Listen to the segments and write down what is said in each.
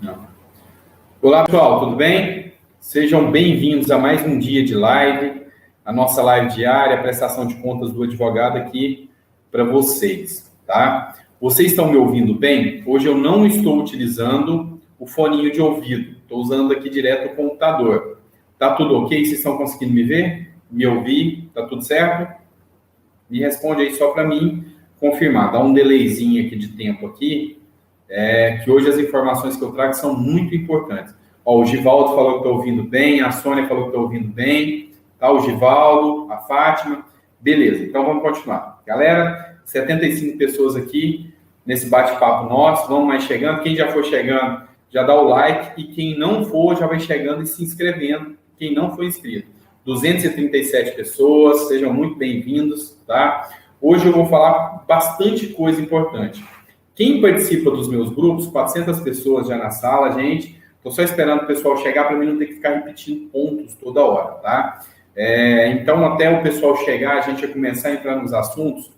Não. Olá, pessoal, tudo bem? Sejam bem-vindos a mais um dia de live, a nossa live diária, a prestação de contas do advogado aqui para vocês, tá? Vocês estão me ouvindo bem? Hoje eu não estou utilizando o foninho de ouvido, estou usando aqui direto o computador. Tá tudo ok? Vocês estão conseguindo me ver? Me ouvir? Tá tudo certo? Me responde aí só para mim confirmar. Dá um delayzinho aqui de tempo aqui, que hoje as informações que eu trago são muito importantes. Ó, o Givaldo falou que está ouvindo bem, a Sônia falou que está ouvindo bem, tá? O Givaldo, a Fátima. Beleza, então vamos continuar. Galera, 75 pessoas aqui nesse bate-papo nosso, vamos mais chegando. Quem já for chegando, já dá o like, e quem não for, já vai chegando e se inscrevendo, quem não for inscrito. 237 pessoas, sejam muito bem-vindos, tá? Hoje eu vou falar bastante coisa importante. Quem participa dos meus grupos, 400 pessoas já na sala, gente, estou só esperando o pessoal chegar para mim não ter que ficar repetindo pontos toda hora, tá? Então, até o pessoal chegar, a gente vai começar a entrar nos assuntos.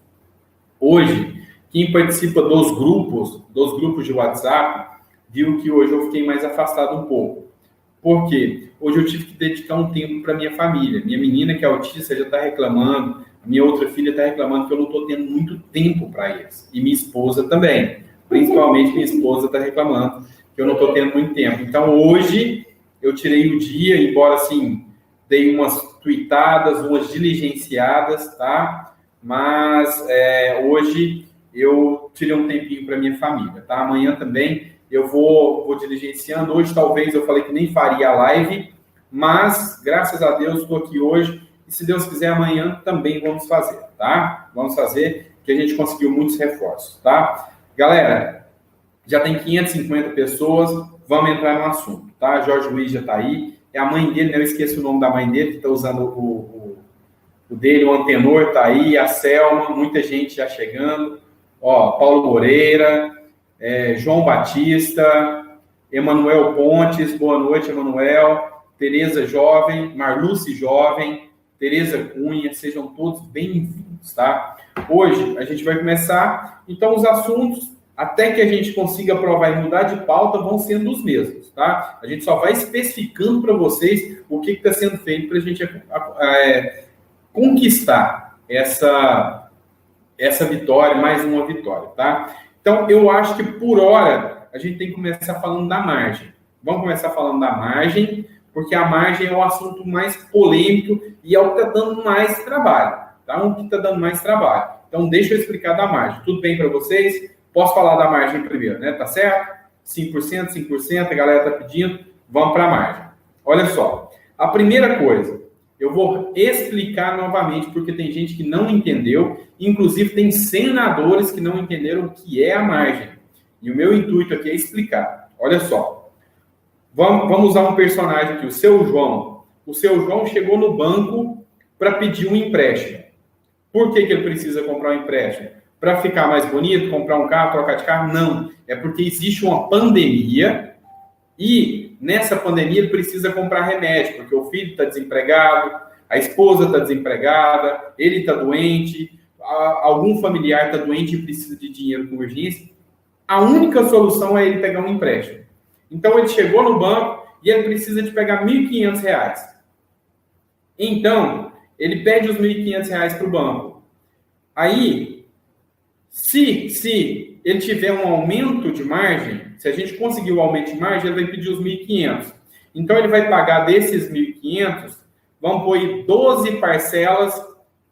Hoje, quem participa dos grupos de WhatsApp, viu que hoje eu fiquei mais afastado um pouco. Por quê? Hoje eu tive que dedicar um tempo para minha família. Minha menina, que é autista, já está reclamando. A minha outra filha está reclamando que eu não estou tendo muito tempo para eles. E minha esposa também. Principalmente minha esposa está reclamando que eu não estou tendo muito tempo. Então, hoje, eu tirei o dia, embora, assim, dei umas tuitadas, umas diligenciadas, tá? Mas, hoje, eu tirei um tempinho para minha família, tá? Amanhã também eu vou diligenciando. Hoje, talvez, eu falei que nem faria a live, mas, graças a Deus, estou aqui hoje. E, se Deus quiser, amanhã também vamos fazer, tá? Vamos fazer, que a gente conseguiu muitos reforços, tá? Galera, já tem 550 pessoas, vamos entrar no assunto, tá? Jorge Luiz já está aí. É a mãe dele, né? Eu esqueço o nome da mãe dele, que está usando o dele, o Antenor está aí, a Selma, muita gente já chegando. Ó, Paulo Moreira, João Batista, Emanuel Pontes, boa noite, Emanuel, Tereza Jovem, Marluce Jovem, Tereza Cunha, sejam todos bem-vindos, tá? Hoje a gente vai começar, então os assuntos, até que a gente consiga aprovar e mudar de pauta, vão sendo os mesmos, tá? A gente só vai especificando para vocês o que está sendo feito para a gente conquistar essa vitória, mais uma vitória, tá? Então, eu acho que, por hora, a gente tem que começar falando da margem. Vamos começar falando da margem, porque a margem é o assunto mais polêmico e é o que está dando mais trabalho, tá? O que está dando mais trabalho. Então, deixa eu explicar da margem. Tudo bem para vocês? Posso falar da margem primeiro, né? Tá certo? 5%, 5%, a galera está pedindo. Vamos para a margem. Olha só. A primeira coisa, eu vou explicar novamente, porque tem gente que não entendeu, inclusive tem senadores que não entenderam o que é a margem. E o meu intuito aqui é explicar. Olha só. Vamos usar um personagem aqui, o Seu João. O Seu João chegou no banco para pedir um empréstimo. Por que ele precisa comprar um empréstimo? Para ficar mais bonito, comprar um carro, trocar de carro? Não. É porque existe uma pandemia e nessa pandemia ele precisa comprar remédio, porque o filho está desempregado, a esposa está desempregada, ele está doente, algum familiar está doente e precisa de dinheiro com urgência. A única solução é ele pegar um empréstimo. Então, ele chegou no banco e ele precisa de pegar R$ 1.500. Então, ele pede os R$ 1.500 para o banco. Aí, se ele tiver um aumento de margem, se a gente conseguir o aumento de margem, ele vai pedir os 1.500. Então, ele vai pagar desses 1.500, vamos pôr aí 12 parcelas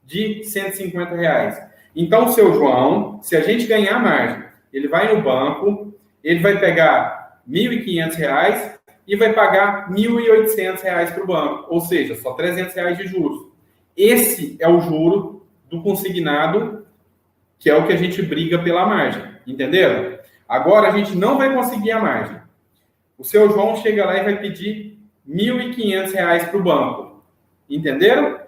de R$ 150. Então, o Seu João, se a gente ganhar margem, ele vai no banco, ele vai pegar R$ 1.500 e vai pagar R$ 1.800 para o banco, ou seja, só R$ 300 de juros. Esse é o juro do consignado, que é o que a gente briga pela margem, entenderam? Agora a gente não vai conseguir a margem. O Seu João chega lá e vai pedir R$ 1.500 para o banco, entenderam?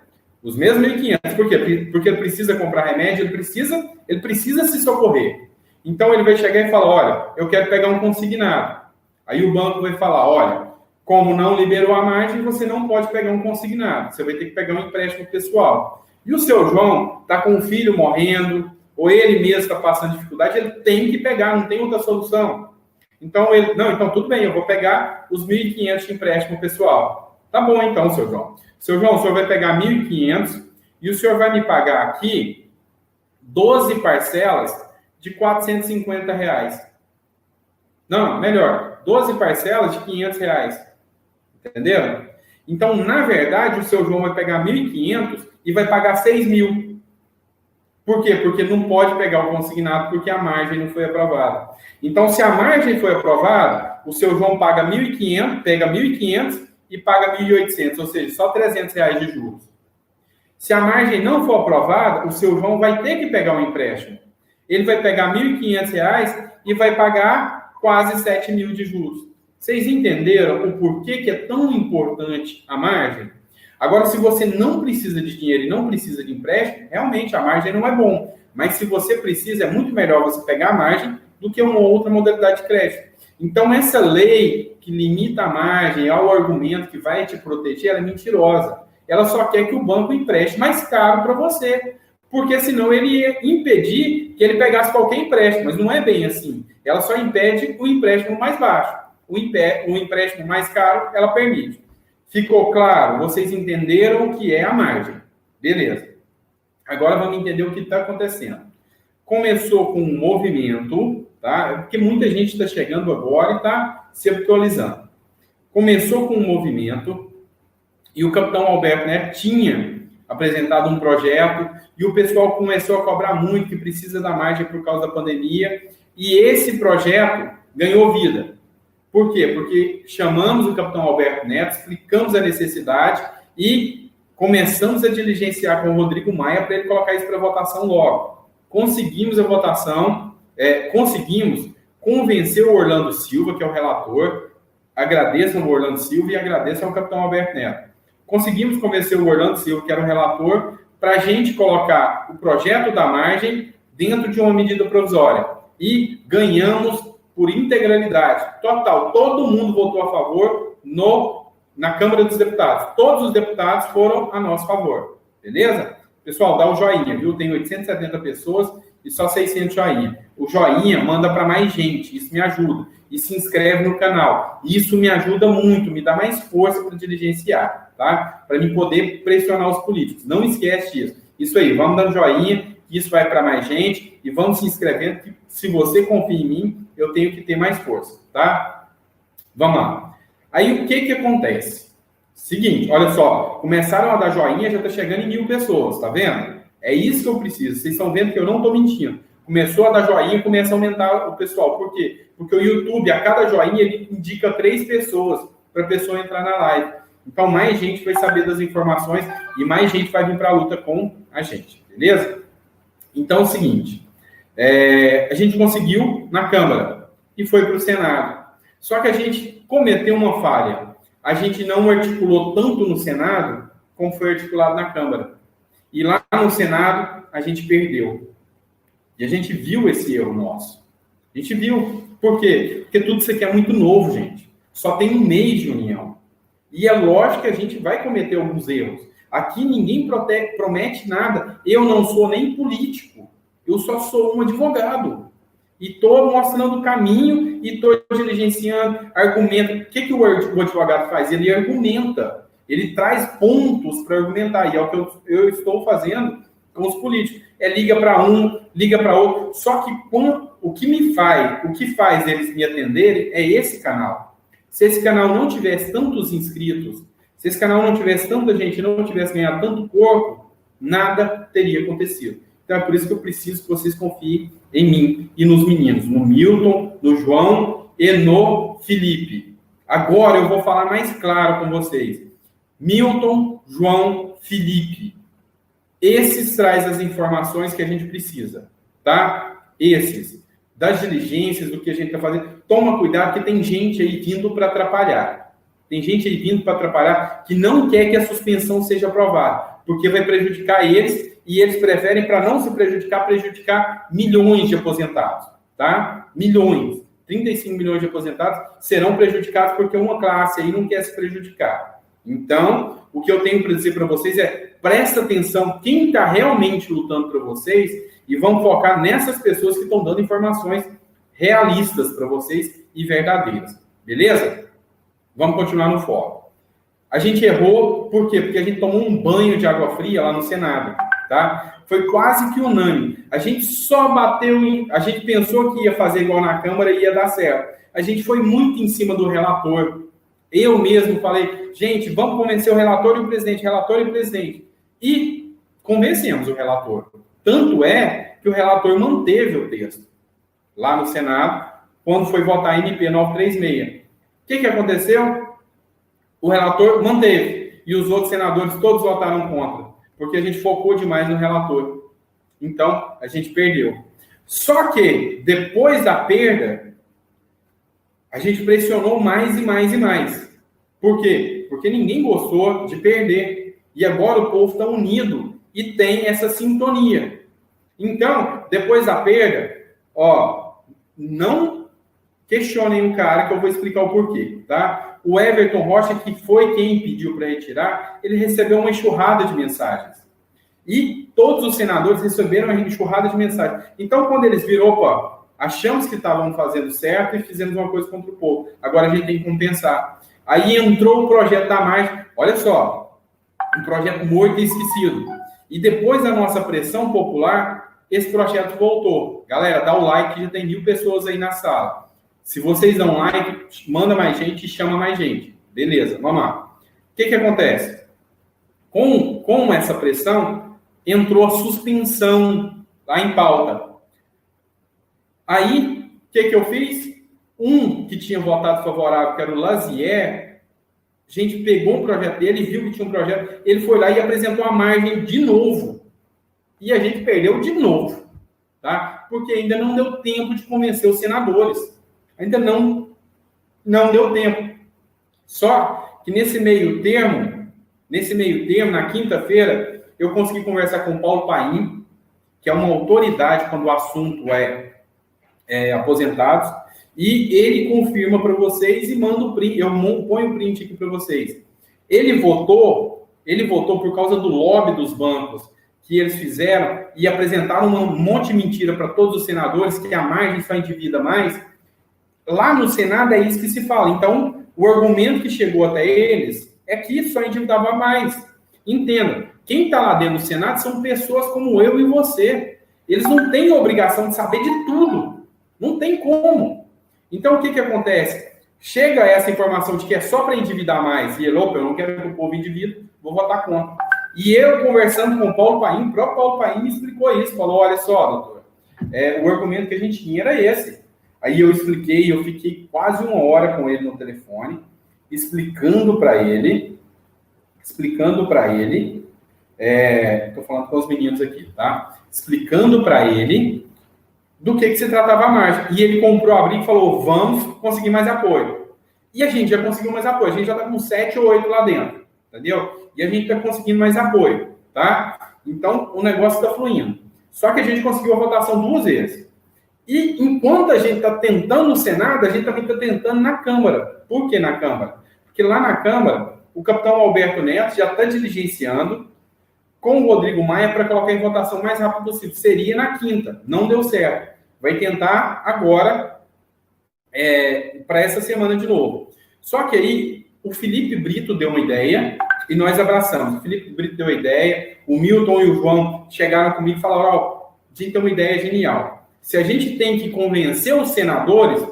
Os mesmos 1.500, por quê? Porque ele precisa comprar remédio, ele precisa se socorrer. Então ele vai chegar e falar, olha, eu quero pegar um consignado. Aí o banco vai falar, olha, como não liberou a margem, você não pode pegar um consignado. Você vai ter que pegar um empréstimo pessoal. E o Seu João está com um filho morrendo, ou ele mesmo está passando dificuldade, ele tem que pegar, não tem outra solução. Então, então tudo bem, eu vou pegar os 1.500 de empréstimo pessoal. Tá bom, então, seu João. Seu João, o senhor vai pegar 1.500 e o senhor vai me pagar aqui 12 parcelas de R$ 450. Não, melhor, 12 parcelas de R$ 500. Entenderam? Então, na verdade, o seu João vai pegar 1.500 e vai pagar 6.000. Por quê? Porque não pode pegar o consignado porque a margem não foi aprovada. Então, se a margem foi aprovada, o seu João paga 1.500, pega 1.500 e paga 1.800, ou seja, só R$ 300 de juros. Se a margem não for aprovada, o seu João vai ter que pegar um empréstimo. Ele vai pegar R$ 1.500 e vai pagar quase 7.000 de juros. Vocês entenderam o porquê que é tão importante a margem? Agora, se você não precisa de dinheiro e não precisa de empréstimo, realmente a margem não é bom. Mas se você precisa, é muito melhor você pegar a margem do que uma outra modalidade de crédito. Então, essa lei que limita a margem ao argumento que vai te proteger, ela é mentirosa. Ela só quer que o banco empreste mais caro para você. Porque senão ele ia impedir que ele pegasse qualquer empréstimo. Mas não é bem assim. Ela só impede o empréstimo mais baixo. O empréstimo mais caro, ela permite. Ficou claro? Vocês entenderam o que é a margem. Beleza. Agora vamos entender o que está acontecendo. Começou com um movimento, tá? Porque muita gente está chegando agora e está se atualizando. Começou com um movimento e o capitão Alberto Neto tinha apresentado um projeto e o pessoal começou a cobrar muito que precisa da margem por causa da pandemia e esse projeto ganhou vida. Por quê? Porque chamamos o capitão Alberto Neto, explicamos a necessidade e começamos a diligenciar com o Rodrigo Maia para ele colocar isso para votação logo. Conseguimos a votação, conseguimos convencer o Orlando Silva, que é o relator, agradeço ao Orlando Silva e agradeço ao capitão Alberto Neto. Conseguimos convencer o Orlando Silva, que era o relator, para a gente colocar o projeto da margem dentro de uma medida provisória. E ganhamos por integralidade, total. Todo mundo votou a favor na Câmara dos Deputados. Todos os deputados foram a nosso favor. Beleza? Pessoal, dá o joinha, viu? Tem 870 pessoas e só 600 joinha. O joinha manda para mais gente, isso me ajuda. E se inscreve no canal. Isso me ajuda muito, me dá mais força para diligenciar, tá? Para mim poder pressionar os políticos. Não esquece disso. Isso aí, vamos dando joinha, que isso vai para mais gente e vamos se inscrevendo, que se você confia em mim, eu tenho que ter mais força, tá? Vamos lá. Aí, o que acontece? Seguinte, olha só, começaram a dar joinha, já está chegando em 1.000 pessoas, tá vendo? É isso que eu preciso. Vocês estão vendo que eu não estou mentindo. Começou a dar joinha, começa a aumentar o pessoal. Por quê? Porque o YouTube, a cada joinha, ele indica 3 pessoas para a pessoa entrar na live. Então, mais gente vai saber das informações e mais gente vai vir para a luta com a gente, beleza? Então, é o seguinte, a gente conseguiu na Câmara e foi para o Senado. Só que a gente cometeu uma falha. A gente não articulou tanto no Senado como foi articulado na Câmara. E lá no Senado, a gente perdeu. E a gente viu esse erro nosso. A gente viu. Por quê? Porque tudo isso aqui é muito novo, gente. Só tem um mês de união. E é lógico que a gente vai cometer alguns erros. Aqui ninguém promete nada. Eu não sou nem político. Eu só sou um advogado. E estou mostrando o caminho e estou diligenciando, argumento. O que o advogado faz? Ele argumenta. Ele traz pontos para argumentar. E é o que eu estou fazendo com os políticos. Liga para um, liga para outro. Só que o que faz eles me atenderem é esse canal. Se esse canal não tivesse tantos inscritos, se esse canal não tivesse tanta gente, não tivesse ganhado tanto corpo, nada teria acontecido. Então é por isso que eu preciso que vocês confiem em mim e nos meninos, no Milton, no João e no Felipe. Agora eu vou falar mais claro com vocês. Milton, João, Felipe. Esses traz as informações que a gente precisa, tá? Esses. Das diligências, do que a gente está fazendo. Toma cuidado, que tem gente aí vindo para atrapalhar. Tem gente aí vindo para atrapalhar que não quer que a suspensão seja aprovada, porque vai prejudicar eles e eles preferem, para não se prejudicar milhões de aposentados, tá? Milhões. 35 milhões de aposentados serão prejudicados porque uma classe aí não quer se prejudicar. Então, o que eu tenho para dizer para vocês é, presta atenção, quem está realmente lutando para vocês e vamos focar nessas pessoas que estão dando informações realistas para vocês e verdadeiras. Beleza? Vamos continuar no foco. A gente errou, por quê? Porque a gente tomou um banho de água fria lá no Senado, tá? Foi quase que unânime. A gente só bateu a gente pensou que ia fazer igual na Câmara e ia dar certo. A gente foi muito em cima do relator. Eu mesmo falei, gente, vamos convencer o relator e o presidente. E convencemos o relator. Tanto é que o relator manteve o texto lá no Senado, quando foi votar a MP 936. O que aconteceu? O relator manteve, e os outros senadores todos votaram contra, porque a gente focou demais no relator. Então, a gente perdeu. Só que, depois da perda, a gente pressionou mais e mais e mais. Por quê? Porque ninguém gostou de perder. E agora o povo está unido e tem essa sintonia. Então, depois da perda, não questionem o cara, que eu vou explicar o porquê, tá? O Everton Rocha, que foi quem pediu para retirar, ele recebeu uma enxurrada de mensagens. E todos os senadores receberam uma enxurrada de mensagens. Então, quando eles viram, opa, achamos que estavam fazendo certo e fizemos uma coisa contra o povo. Agora a gente tem que compensar. Aí entrou o projeto da margem. Olha só, um projeto morto e esquecido. E depois da nossa pressão popular, esse projeto voltou. Galera, dá o like, que já tem 1000 pessoas aí na sala. Se vocês dão like, manda mais gente e chama mais gente. Beleza, vamos lá. O que acontece? Com essa pressão, entrou a suspensão lá em pauta. Aí, o que eu fiz? Um que tinha votado favorável, que era o Lazier, a gente pegou um projeto dele, viu que tinha um projeto, ele foi lá e apresentou a margem de novo. E a gente perdeu de novo, tá? Porque ainda não deu tempo de convencer os senadores. Ainda não deu tempo. Só que nesse meio termo, na quinta-feira, eu consegui conversar com o Paulo Paim, que é uma autoridade quando o assunto é aposentados, e ele confirma para vocês e manda o print, eu ponho o print aqui para vocês. Ele votou por causa do lobby dos bancos que eles fizeram e apresentaram um monte de mentira para todos os senadores, que a margem só endivida mais. Lá no Senado é isso que se fala. Então, o argumento que chegou até eles é que só endividava mais. Entenda, quem está lá dentro do Senado são pessoas como eu e você. Eles não têm a obrigação de saber de tudo. Não tem como. Então, o que acontece? Chega essa informação de que é só para endividar mais, e ele, opa, eu não quero que o povo endivida, vou votar contra. E eu, conversando com o Paulo Paim, o próprio Paulo Paim me explicou isso, falou, olha só, doutor, o argumento que a gente tinha era esse. Aí eu expliquei, eu fiquei quase 1 hora com ele no telefone, explicando para ele, estou falando com os meninos aqui, tá? Explicando para ele do que se tratava a margem. E ele comprou a briga e falou, vamos conseguir mais apoio. E a gente já conseguiu mais apoio, a gente já está com 7 ou 8 lá dentro, entendeu? E a gente está conseguindo mais apoio, tá? Então, o negócio está fluindo. Só que a gente conseguiu a votação 2 vezes. E enquanto a gente está tentando no Senado, a gente também está tentando na Câmara. Por que na Câmara? Porque lá na Câmara, o capitão Alberto Neto já está diligenciando com o Rodrigo Maia para colocar em votação o mais rápido possível. Seria na quinta, não deu certo. Vai tentar agora, para essa semana de novo. Só que aí, o Felipe Brito deu uma ideia e nós abraçamos. O Felipe Brito deu a ideia, o Milton e o João chegaram comigo e falaram, a gente tem uma ideia genial. Se a gente tem que convencer os senadores,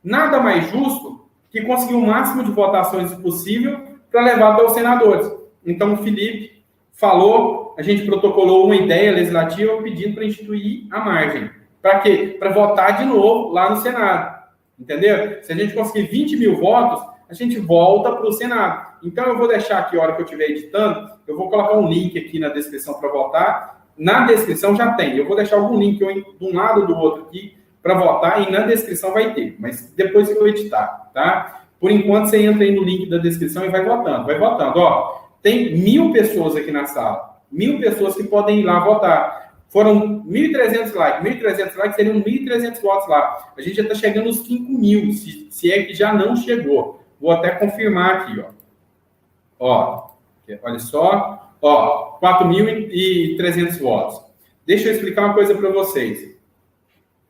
nada mais justo que conseguir o máximo de votações possível para levar até os senadores. Então, o Felipe falou, a gente protocolou uma ideia legislativa pedindo para instituir a margem. Para quê? Para votar de novo lá no Senado. Entendeu? Se a gente conseguir 20 mil votos, a gente volta para o Senado. Então, eu vou deixar aqui, a hora que eu estiver editando, eu vou colocar um link aqui na descrição para votar. Na descrição já tem. Eu vou deixar algum link de um lado ou do outro aqui para votar e na descrição vai ter. Mas depois que eu editar, tá? Por enquanto, você entra aí no link da descrição e vai votando. Vai votando. Ó, tem 1000 pessoas aqui na sala. 1000 pessoas que podem ir lá votar. Foram 1.300 likes. 1.300 likes seriam 1.300 votos lá. A gente já está chegando nos 5.000, se é que já não chegou. Vou até confirmar aqui, ó. Olha só. Ó, 4.300 votos. deixa eu explicar uma coisa para vocês.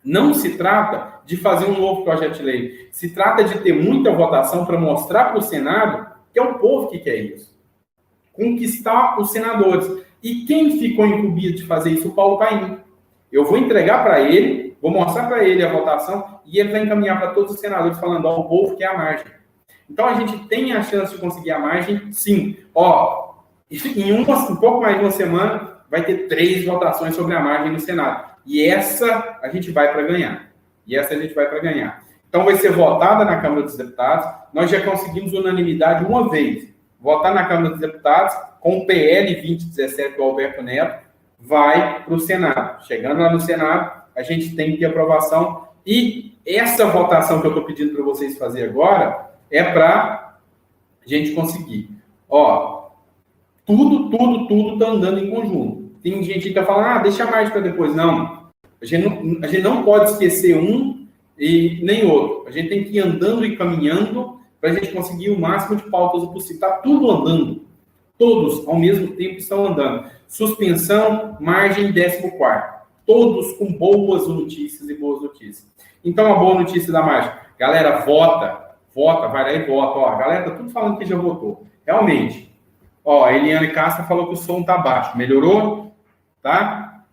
Não se trata de fazer um novo projeto de lei. Se trata de ter muita votação para mostrar para o Senado que é o povo que quer isso. Conquistar os senadores. E quem ficou incumbido de fazer isso? O Paulo Paim. Eu vou entregar para ele, vou mostrar para ele a votação e ele vai encaminhar para todos os senadores falando, ó, o povo quer a margem. Então, a gente tem a chance de conseguir a margem, sim. Ó, em um pouco mais de uma semana, vai ter 3 votações sobre a margem no Senado. E essa a gente vai para ganhar. Então, vai ser votada na Câmara dos Deputados. Nós já conseguimos unanimidade uma vez. Votar na Câmara dos Deputados, com o PL 2017 do Alberto Neto, vai para o Senado. Chegando lá no Senado, a gente tem que ter aprovação. E essa votação que eu estou pedindo para vocês fazer agora é para a gente conseguir. Ó, tudo está andando em conjunto. Tem gente que está falando, deixa mais para depois. Não, a gente não pode esquecer um e nem outro. A gente tem que ir andando e caminhando para a gente conseguir o máximo de pautas possível. Está tudo andando. Todos, ao mesmo tempo, estão andando. Suspensão, margem, 14º. Todos com boas notícias e boas notícias. Então, a boa notícia da margem. Galera, vota, vai lá e vota. Ó, a galera tá tudo falando que já votou. Realmente. Ó, a Eliane Castro falou que o som tá baixo. Melhorou? Tá?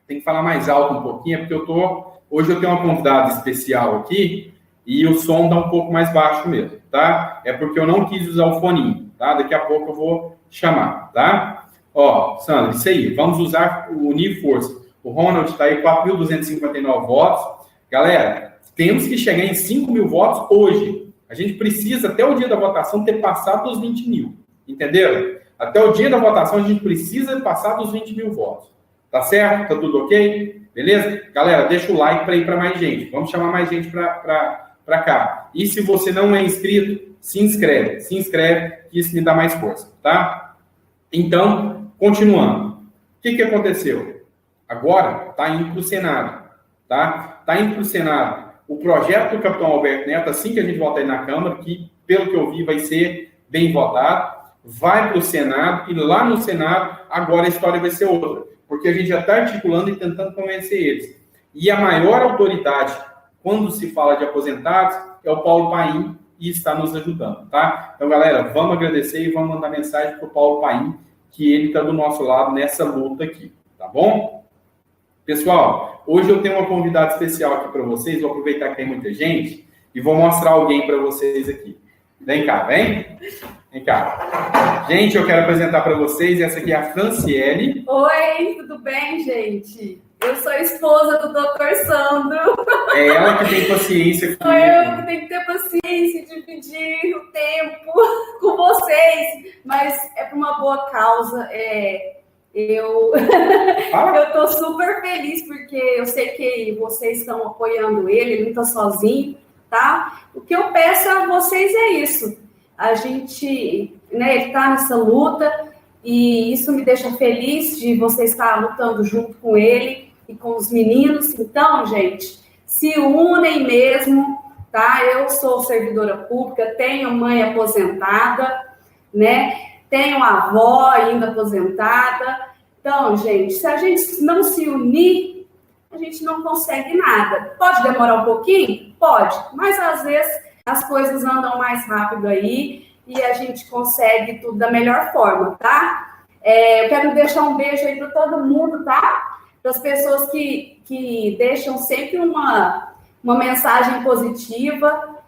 Tem que falar mais alto um pouquinho, porque hoje eu tenho uma convidada especial aqui e o som tá um pouco mais baixo mesmo, tá? É porque eu não quis usar o foninho, tá? Daqui a pouco eu vou chamar, tá? Ó, Sandra, isso aí. Vamos usar o Unir Força. O Ronald está aí, 4.259 votos. Galera, temos que chegar em 5 mil votos hoje. A gente precisa, até o dia da votação, ter passado dos 20 mil. Entenderam? Até o dia da votação, a gente precisa passar dos 20 mil votos. Tá certo? Tá tudo ok? Beleza? Galera, deixa o like para ir para mais gente. Vamos chamar mais gente para cá. E se você não é inscrito, se inscreve. Se inscreve, que isso me dá mais força, tá? Então, continuando. O que aconteceu? Agora está indo para o Senado, tá? Está indo para o Senado o projeto do capitão Alberto Neto, assim que a gente votar aí na Câmara, que, pelo que eu vi, vai ser bem votado, vai para o Senado, e lá no Senado, agora a história vai ser outra, porque a gente já está articulando e tentando convencer eles. E a maior autoridade, quando se fala de aposentados, é o Paulo Paim, e está nos ajudando, tá? Então, galera, vamos agradecer e vamos mandar mensagem para o Paulo Paim, que ele está do nosso lado nessa luta aqui, tá bom? Pessoal, hoje eu tenho uma convidada especial aqui para vocês, vou aproveitar que tem muita gente e vou mostrar alguém para vocês aqui. Vem cá, vem cá. Gente, eu quero apresentar para vocês, essa aqui é a Franciele. Oi, tudo bem, gente? Eu sou a esposa do Dr. Sandro. É ela que tem paciência comigo. Sou eu que tenho que ter paciência e dividir o tempo com vocês, mas é por uma boa causa, Eu tô super feliz porque eu sei que vocês estão apoiando ele não está sozinho, tá? O que eu peço a vocês é isso. A gente, né, ele está nessa luta e isso me deixa feliz de vocês estar lutando junto com ele e com os meninos. Então, gente, se unem mesmo, tá? Eu sou servidora pública, tenho mãe aposentada, né? Tenho avó ainda aposentada. Então, gente, se a gente não se unir, a gente não consegue nada. Pode demorar um pouquinho? Pode, mas às vezes as coisas andam mais rápido aí e a gente consegue tudo da melhor forma, tá? Eu quero deixar um beijo aí para todo mundo, tá? Para as pessoas que deixam sempre uma mensagem positiva,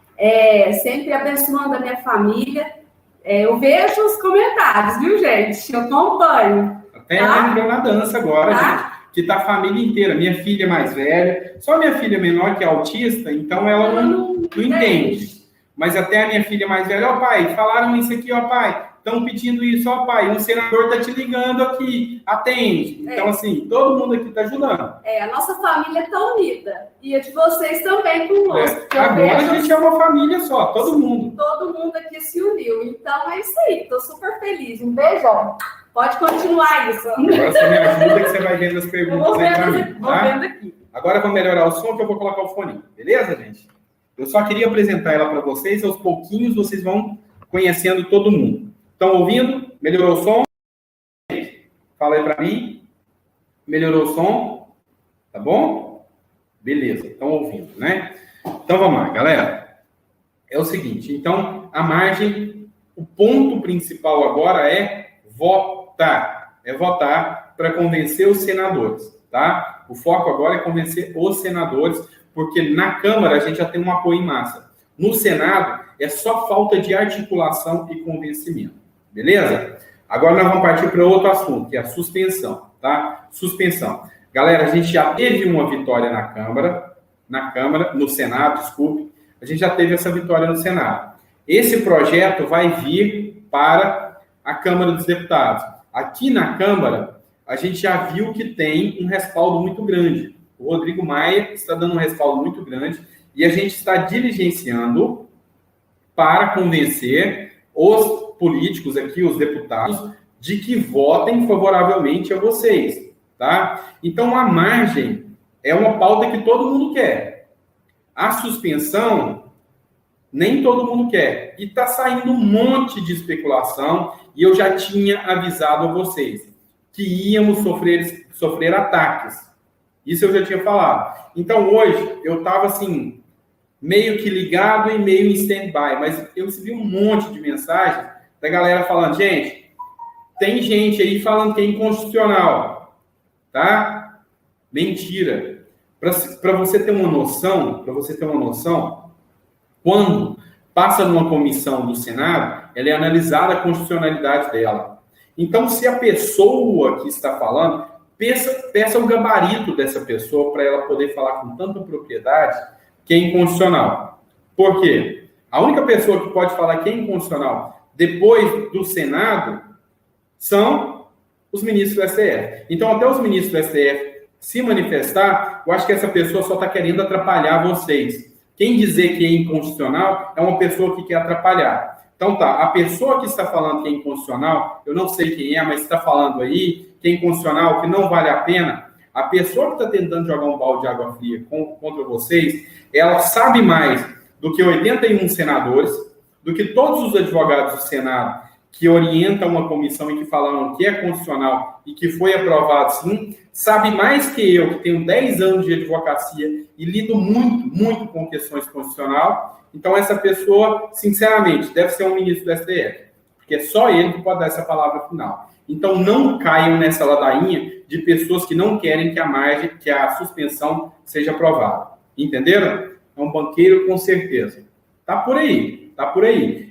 sempre abençoando a minha família. Eu vejo os comentários, viu, gente? Eu acompanho. Até lembrou na dança agora, gente, que tá a família inteira. Minha filha mais velha, só minha filha menor, que é autista, então ela não entende. Mas até a minha filha mais velha, ó pai, falaram isso aqui, ó pai, estão pedindo isso, ó pai, um senador tá te ligando aqui, atende. Então, assim, todo mundo aqui tá ajudando. A nossa família tá unida. E a de vocês também conosco. Agora a gente é uma família só, todo mundo. Todo mundo aqui se uniu. Então, é isso aí, tô super feliz. Um beijão. Pode continuar isso. Agora você me ajuda que você vai vendo as perguntas aí pra mim. Vou vendo aqui. Agora eu vou melhorar o som que eu vou colocar o fone. Beleza, gente? Eu só queria apresentar ela para vocês. Aos pouquinhos vocês vão conhecendo todo mundo. Estão ouvindo? Melhorou o som? Fala aí para mim. Melhorou o som? Tá bom? Beleza, estão ouvindo, né? Então vamos lá, galera. É o seguinte, então a margem, o ponto principal agora é votar. É votar para convencer os senadores, tá? O foco agora é convencer os senadores, porque na Câmara a gente já tem um apoio em massa. No Senado é só falta de articulação e convencimento. Beleza? Agora nós vamos partir para outro assunto, que é a suspensão, tá? Suspensão. Galera, a gente já teve uma vitória na Câmara, no Senado, desculpe. A gente já teve essa vitória no Senado. Esse projeto vai vir para a Câmara dos Deputados. Aqui na Câmara, a gente já viu que tem um respaldo muito grande. O Rodrigo Maia está dando um respaldo muito grande e a gente está diligenciando para convencer os políticos aqui, os deputados, de que votem favoravelmente a vocês, tá? Então, a margem é uma pauta que todo mundo quer. A suspensão, nem todo mundo quer. E está saindo um monte de especulação, e eu já tinha avisado a vocês que íamos sofrer ataques. Isso eu já tinha falado. Então, hoje, eu estava assim, meio que ligado e meio em stand-by, mas eu recebi um monte de mensagens da galera falando, gente, tem gente aí falando que é inconstitucional, tá? Mentira. Para você ter uma noção, quando passa numa comissão do Senado, ela é analisada a constitucionalidade dela. Então, se a pessoa que está falando, peça o gabarito dessa pessoa para ela poder falar com tanta propriedade que é inconstitucional. Por quê? A única pessoa que pode falar que é inconstitucional depois do Senado são os ministros do STF. Então, até os ministros do STF se manifestar, eu acho que essa pessoa só está querendo atrapalhar vocês. Quem dizer que é inconstitucional é uma pessoa que quer atrapalhar. Então, tá, a pessoa que está falando que é inconstitucional, eu não sei quem é, mas está falando aí que é inconstitucional, que não vale a pena, a pessoa que está tentando jogar um balde de água fria contra vocês, ela sabe mais do que 81 senadores, do que todos os advogados do Senado que orientam uma comissão e que falaram que é constitucional e que foi aprovado sim, sabe mais que eu, que tenho 10 anos de advocacia e lido muito com questões constitucionais. Então, essa pessoa, sinceramente, deve ser um ministro do STF, porque é só ele que pode dar essa palavra final. Então, não caiam nessa ladainha de pessoas que não querem que a suspensão seja aprovada. Entenderam? É um banqueiro com certeza. Tá por aí.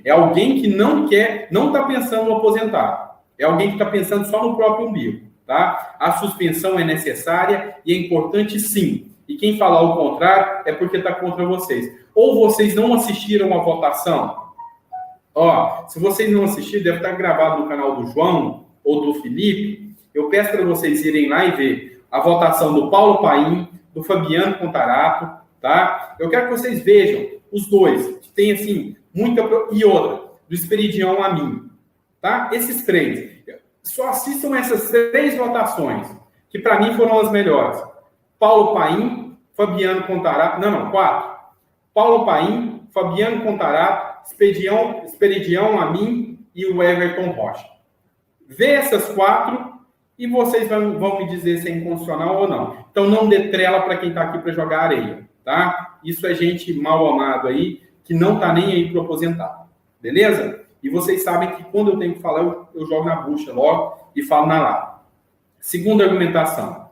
É alguém que não está pensando no aposentar. É alguém que está pensando só no próprio umbigo, tá? A suspensão é necessária e é importante sim. E quem falar o contrário é porque está contra vocês. Ou vocês não assistiram a votação. Ó, se vocês não assistiram, deve estar gravado no canal do João ou do Felipe. Eu peço para vocês irem lá e ver a votação do Paulo Paim, do Fabiano Contarato, tá? Eu quero que vocês vejam os dois, que tem assim muita e outra, do Esperidião a mim, tá? Esses três. Só assistam essas 3 votações, que para mim foram as melhores. Paulo Paim, Fabiano Contarato, 4. Paulo Paim, Fabiano Contarato, Esperidião a mim e o Everton Rocha. Vê essas 4 e vocês vão me dizer se é inconstitucional ou não. Então não dê trela para quem está aqui para jogar areia, tá? Isso é gente mal amado aí, que não está nem aí para aposentar. Beleza? E vocês sabem que quando eu tenho que falar, eu jogo na bucha logo e falo na lata. Segunda argumentação.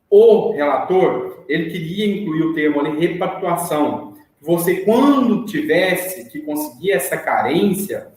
O relator, ele queria incluir o termo ali, repactuação. Você, quando tivesse que conseguir essa carência,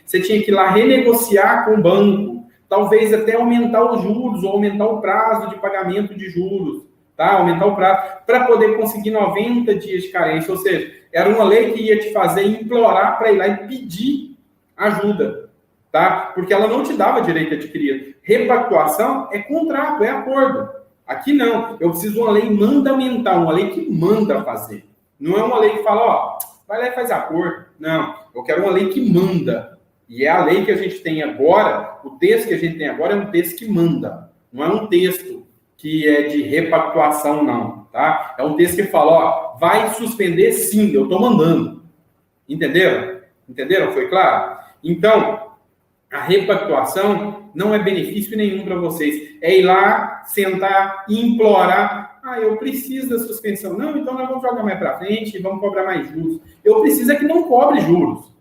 você tinha que ir lá renegociar com o banco, talvez até aumentar os juros ou aumentar o prazo de pagamento de juros, tá? Aumentar o prazo para poder conseguir 90 dias de carência, ou seja, era uma lei que ia te fazer implorar para ir lá e pedir ajuda, tá? Porque ela não te dava direito adquirido. Repactuação é contrato, é acordo. Aqui não, eu preciso de uma lei mandamental, uma lei que manda fazer. Não é uma lei que fala, ó, vai lá e faz acordo. Não, eu quero uma lei que manda. E é a lei que a gente tem agora, o texto que a gente tem agora é um texto que manda. Não é um texto que é de repactuação, não, tá? É um texto que fala, ó, vai suspender sim, eu tô mandando. Entenderam? Entenderam? Foi claro? Então, A repactuação não é benefício nenhum para vocês. É ir lá, sentar e implorar. Eu preciso da suspensão. Não, então nós vamos jogar mais para frente e vamos cobrar mais juros. Eu preciso é que não cobre juros.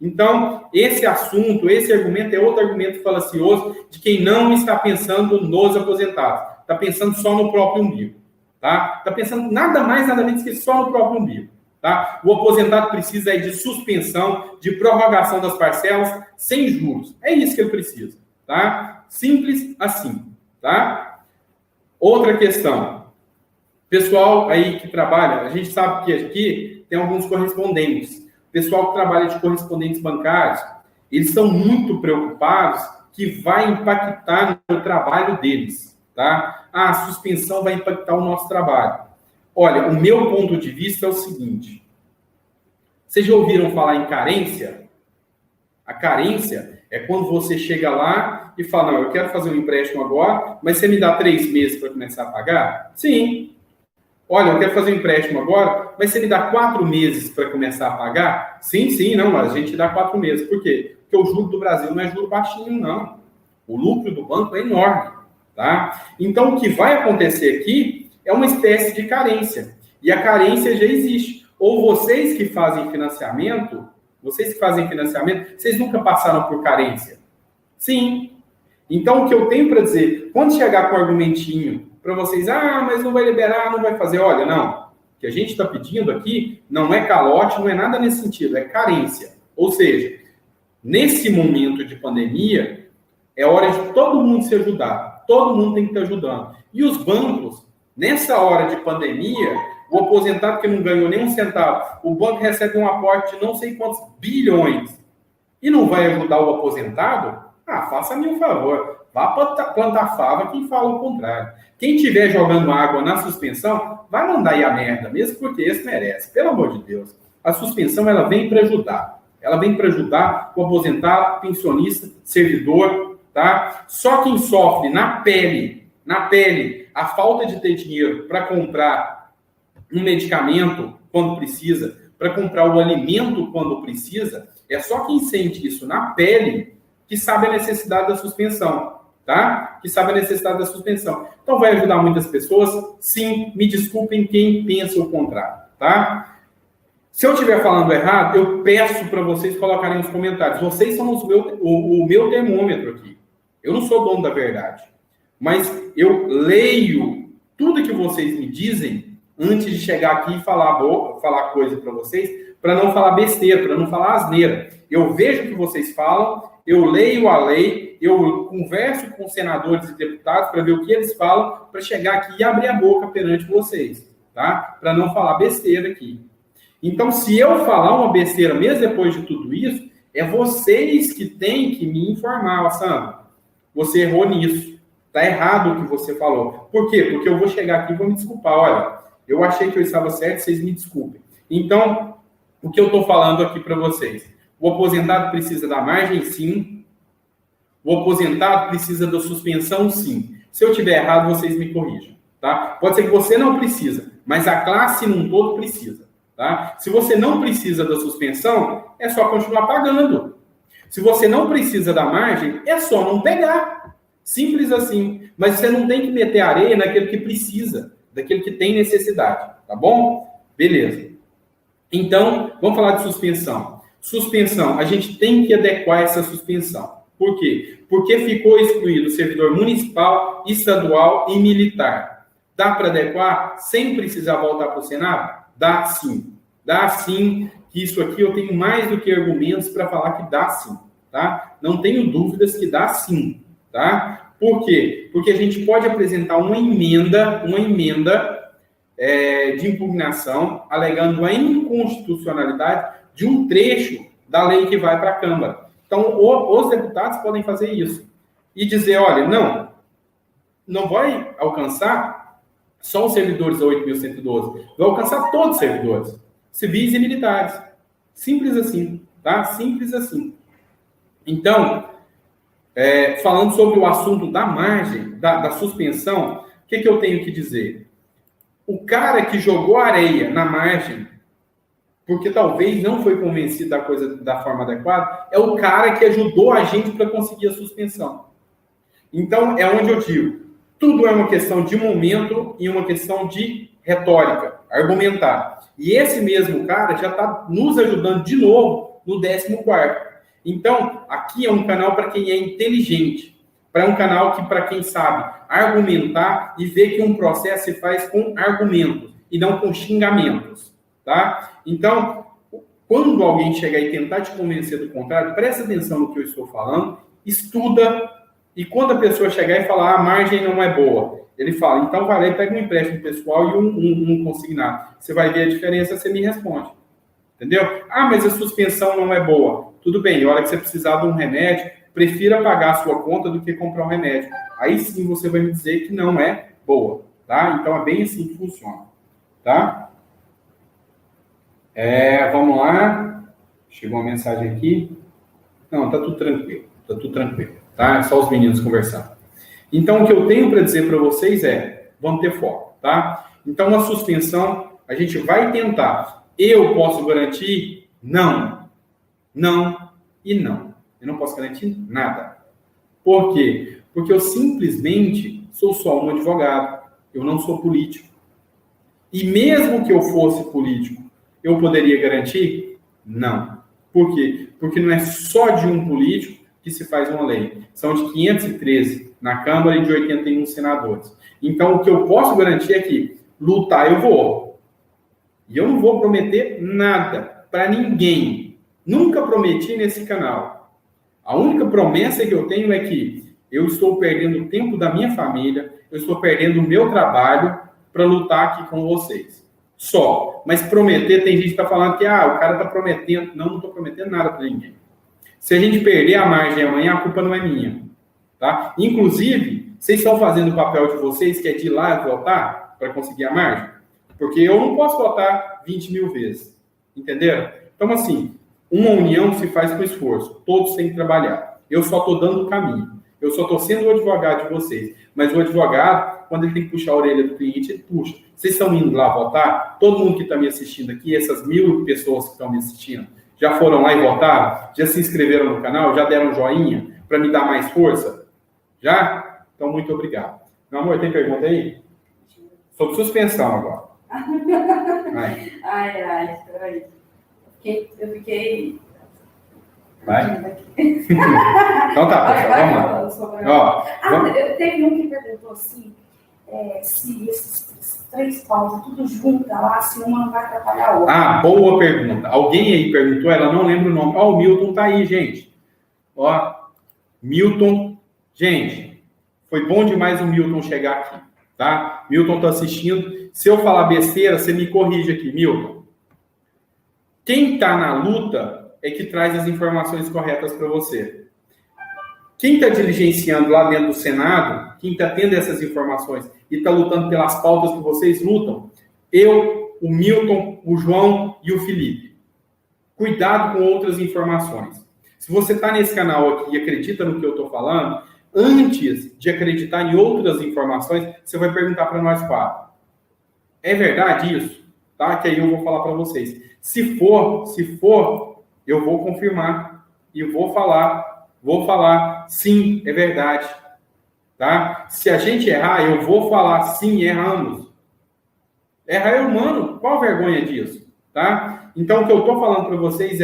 Então, esse assunto, esse argumento é outro argumento falacioso de quem não está pensando nos aposentados. Está pensando só no próprio umbigo. Tá? Está pensando nada mais, nada menos que só no próprio umbigo. Tá? O aposentado precisa de suspensão, de prorrogação das parcelas sem juros. É isso que ele precisa. Tá? Simples assim. Tá? Outra questão. Pessoal aí que trabalha, a gente sabe que aqui tem alguns correspondentes. Pessoal que trabalha de correspondentes bancários, eles estão muito preocupados que vai impactar no trabalho deles. Tá? A suspensão vai impactar o nosso trabalho. Olha, o meu ponto de vista é o seguinte. Vocês já ouviram falar em carência? A carência é quando você chega lá e fala, não, eu quero fazer um empréstimo agora, mas você me dá 3 meses para começar a pagar? Sim. Olha, eu quero fazer um empréstimo agora, mas você me dá 4 meses para começar a pagar? Sim, não, mas a gente dá 4 meses. Por quê? Porque o juro do Brasil não é juro baixinho, não. O lucro do banco é enorme. Tá? Então, o que vai acontecer aqui é uma espécie de carência. E a carência já existe. Ou vocês que fazem financiamento, vocês nunca passaram por carência? Sim. Então, o que eu tenho para dizer, quando chegar com um argumentinho para vocês, mas não vai liberar, não vai fazer, olha, não. O que a gente está pedindo aqui não é calote, não é nada nesse sentido, é carência. Ou seja, nesse momento de pandemia, é hora de todo mundo se ajudar. Todo mundo tem que estar ajudando. E os bancos, nessa hora de pandemia, o aposentado que não ganhou nem um centavo, o banco recebe um aporte de não sei quantos bilhões e não vai ajudar o aposentado? Faça-me um favor. Vá plantar fava quem fala o contrário. Quem estiver jogando água na suspensão, vai mandar aí a merda mesmo, porque esse merece. Pelo amor de Deus. A suspensão, ela vem para ajudar. Ela vem para ajudar o aposentado, pensionista, servidor, tá? Só quem sofre na pele, a falta de ter dinheiro para comprar um medicamento quando precisa, para comprar o alimento quando precisa, é só quem sente isso na pele que sabe a necessidade da suspensão, tá? Que sabe a necessidade da suspensão. Então, vai ajudar muitas pessoas? Sim, me desculpem quem pensa o contrário, tá? Se eu estiver falando errado, eu peço para vocês colocarem nos comentários. Vocês são o meu termômetro aqui. Eu não sou dono da verdade. Mas eu leio tudo que vocês me dizem antes de chegar aqui e falar coisa para vocês, para não falar besteira, para não falar asneira. Eu vejo o que vocês falam, eu leio a lei, eu converso com senadores e deputados para ver o que eles falam, para chegar aqui e abrir a boca perante vocês, tá? Para não falar besteira aqui. Então, se eu falar uma besteira mesmo depois de tudo isso, é vocês que têm que me informar, Sandro. Você errou nisso. Está errado o que você falou. Por quê? Porque eu vou chegar aqui e vou me desculpar. Olha, eu achei que eu estava certo, vocês me desculpem. Então, o que eu estou falando aqui para vocês? O aposentado precisa da margem, sim. O aposentado precisa da suspensão, sim. Se eu tiver errado, vocês me corrijam. Tá? Pode ser que você não precisa, mas a classe num todo precisa. Tá? Se você não precisa da suspensão, é só continuar pagando. Se você não precisa da margem, é só não pegar. Simples assim. Mas você não tem que meter areia naquele que precisa, daquele que tem necessidade. Tá bom? Beleza. Então, vamos falar de suspensão. Suspensão, a gente tem que adequar essa suspensão. Por quê? Porque ficou excluído o servidor municipal, estadual e militar. Dá para adequar sem precisar voltar para o Senado? Dá sim. Dá sim, que isso aqui eu tenho mais do que argumentos para falar que dá sim. Tá? Não tenho dúvidas que dá sim. Tá? Por quê? Porque a gente pode apresentar uma emenda de impugnação alegando a inconstitucionalidade de um trecho da lei que vai para a Câmara. Então, os deputados podem fazer isso e dizer, olha, não vai alcançar só os servidores da 8.112, vai alcançar todos os servidores, civis e militares. Simples assim, tá? Simples assim. Então, falando sobre o assunto da margem, da suspensão, o que eu tenho que dizer? O cara que jogou areia na margem porque talvez não foi convencido da coisa da forma adequada, é o cara que ajudou a gente para conseguir a suspensão. Então, é onde eu digo, tudo é uma questão de momento e uma questão de retórica, argumentar. E esse mesmo cara já está nos ajudando de novo no 14º. Então, aqui é um canal para quem é inteligente, para um canal que, para quem sabe argumentar e ver que um processo se faz com argumentos e não com xingamentos, tá? Então, quando alguém chegar e tentar te convencer do contrário, presta atenção no que eu estou falando, estuda, e quando a pessoa chegar e falar, a margem não é boa, ele fala, então vai lá e pega um empréstimo pessoal e um consignado. Você vai ver a diferença, você me responde. Entendeu? Ah, mas a suspensão não é boa. Tudo bem, na hora que você precisar de um remédio, prefira pagar a sua conta do que comprar um remédio. Aí sim você vai me dizer que não é boa, tá? Então é bem assim que funciona, tá? Vamos lá. Chegou uma mensagem aqui. Não, tá tudo tranquilo, tá? É só os meninos conversando. Então o que eu tenho para dizer para vocês vamos ter foco, tá? Então a suspensão, a gente vai tentar. Eu posso garantir? Não. Não e não. Eu não posso garantir nada. Por quê? Porque eu simplesmente sou só um advogado. Eu não sou político. E mesmo que eu fosse político, eu poderia garantir? Não. Por quê? Porque não é só de um político que se faz uma lei. São de 513 na Câmara e de 81 senadores. Então, o que eu posso garantir é que lutar eu vou. E eu não vou prometer nada para ninguém. Nunca prometi nesse canal. A única promessa que eu tenho é que eu estou perdendo o tempo da minha família, eu estou perdendo o meu trabalho para lutar aqui com vocês. Só. Mas prometer, tem gente que está falando que o cara está prometendo. Não estou prometendo nada para ninguém. Se a gente perder a margem amanhã, a culpa não é minha. Tá? Inclusive, vocês estão fazendo o papel de vocês, que é de ir lá e votar para conseguir a margem? Porque eu não posso votar 20 mil vezes. Entenderam? Então, assim, uma união se faz com esforço. Todos têm que trabalhar. Eu só estou dando o caminho. Eu só estou sendo o advogado de vocês. Mas o advogado, quando ele tem que puxar a orelha do cliente, ele puxa. Vocês estão indo lá votar? Todo mundo que está me assistindo aqui, essas 1000 pessoas que estão me assistindo, já foram lá e votaram? Já se inscreveram no canal? Já deram um joinha para me dar mais força? Já? Então, muito obrigado. Meu amor, tem pergunta aí? Sobre suspensão agora. Peraí. Eu fiquei... Vai? Então tá, pessoal, vamos lá. Teve um que perguntou assim, se esses 3 paus tudo junto lá, se uma não vai atrapalhar a outra. Boa pergunta. Alguém aí perguntou, ela não lembra o nome. O Milton tá aí, gente. Milton. Gente, foi bom demais o Milton chegar aqui, tá? Milton tá assistindo. Se eu falar besteira, você me corrige aqui, Milton. Quem tá na luta é que traz as informações corretas para você. Quem está diligenciando lá dentro do Senado, quem está tendo essas informações e está lutando pelas pautas que vocês lutam, eu, o Milton, o João e o Felipe. Cuidado com outras informações. Se você está nesse canal aqui e acredita no que eu estou falando, antes de acreditar em outras informações, você vai perguntar para nós 4. É verdade isso? Tá? Que aí eu vou falar para vocês. Se for, eu vou confirmar e vou falar, sim, é verdade, tá? Se a gente errar, eu vou falar, sim, erramos. Errar é humano, qual a vergonha disso, tá? Então, o que eu tô falando para vocês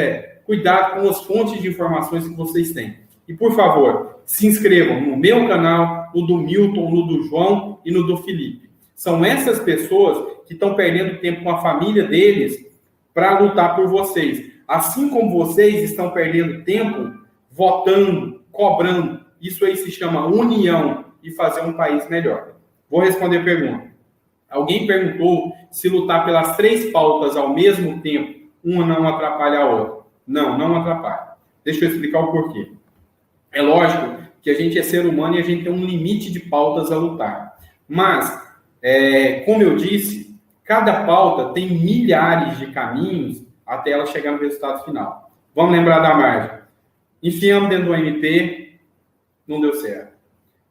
cuidado com as fontes de informações que vocês têm. E, por favor, se inscrevam no meu canal, no do Milton, no do João e no do Felipe. São essas pessoas que estão perdendo tempo com a família deles para lutar por vocês. Assim como vocês estão perdendo tempo votando, cobrando. Isso aí se chama união e fazer um país melhor. Vou responder a pergunta. Alguém perguntou se lutar pelas 3 pautas ao mesmo tempo, uma não atrapalha a outra. Não atrapalha. Deixa eu explicar o porquê. É lógico que a gente é ser humano e a gente tem um limite de pautas a lutar. Mas, como eu disse, cada pauta tem milhares de caminhos até ela chegar no resultado final. Vamos lembrar da margem. Enfiamos dentro do MP, não deu certo.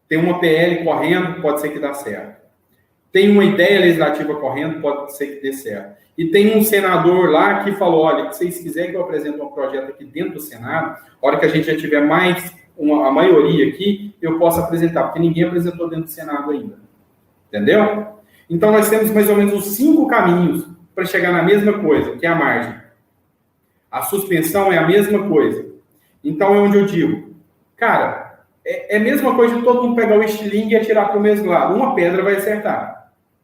Tem uma PL correndo, pode ser que dá certo. tem uma ideia legislativa correndo, pode ser que dê certo. E tem um senador lá que falou, olha, se vocês quiserem que eu apresente um projeto aqui dentro do Senado, a hora que a gente já tiver a maioria aqui, eu posso apresentar, porque ninguém apresentou dentro do Senado ainda. Entendeu? Então, nós temos mais ou menos os 5 caminhos para chegar na mesma coisa, que é a margem. A suspensão é a mesma coisa. Então, é onde eu digo, cara, é a mesma coisa de todo mundo pegar o estilingue e atirar para o mesmo lado. Uma pedra vai acertar.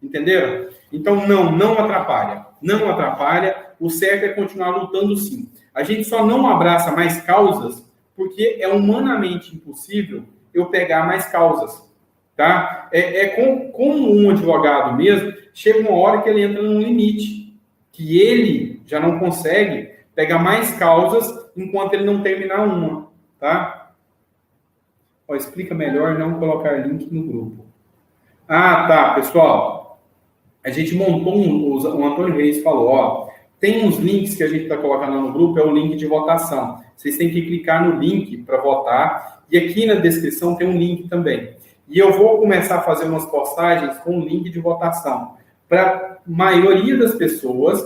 Entenderam? Então, não atrapalha. Não atrapalha. O certo é continuar lutando, sim. A gente só não abraça mais causas porque é humanamente impossível eu pegar mais causas. Tá? Como um advogado mesmo, chega uma hora que ele entra num limite, que ele já não consegue pegar mais causas enquanto ele não terminar uma. Tá? Ó, explica melhor não colocar link no grupo. Ah, tá, pessoal. A gente montou o Antônio Reis falou, ó, tem uns links que a gente está colocando lá no grupo, é o link de votação. Vocês têm que clicar no link para votar, e aqui na descrição tem um link também. E eu vou começar a fazer umas postagens com o link de votação, para a maioria das pessoas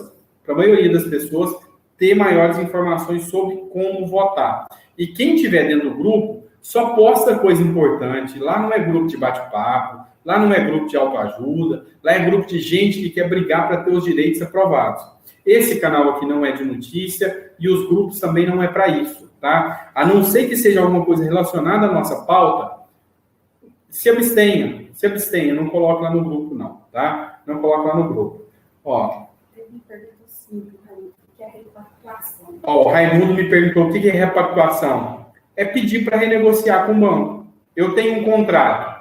ter maiores informações sobre como votar. E quem tiver dentro do grupo, só posta coisa importante. Lá não é grupo de bate-papo, lá não é grupo de autoajuda, lá é grupo de gente que quer brigar para ter os direitos aprovados. Esse canal aqui não é de notícia e os grupos também não é para isso, tá? A não ser que seja alguma coisa relacionada à nossa pauta, se abstenha, não coloque lá no grupo não, tá? Não coloque lá no grupo. Ó. Ó, o Raimundo me perguntou o que é repactuação. É pedir para renegociar com o banco. Eu tenho um contrato.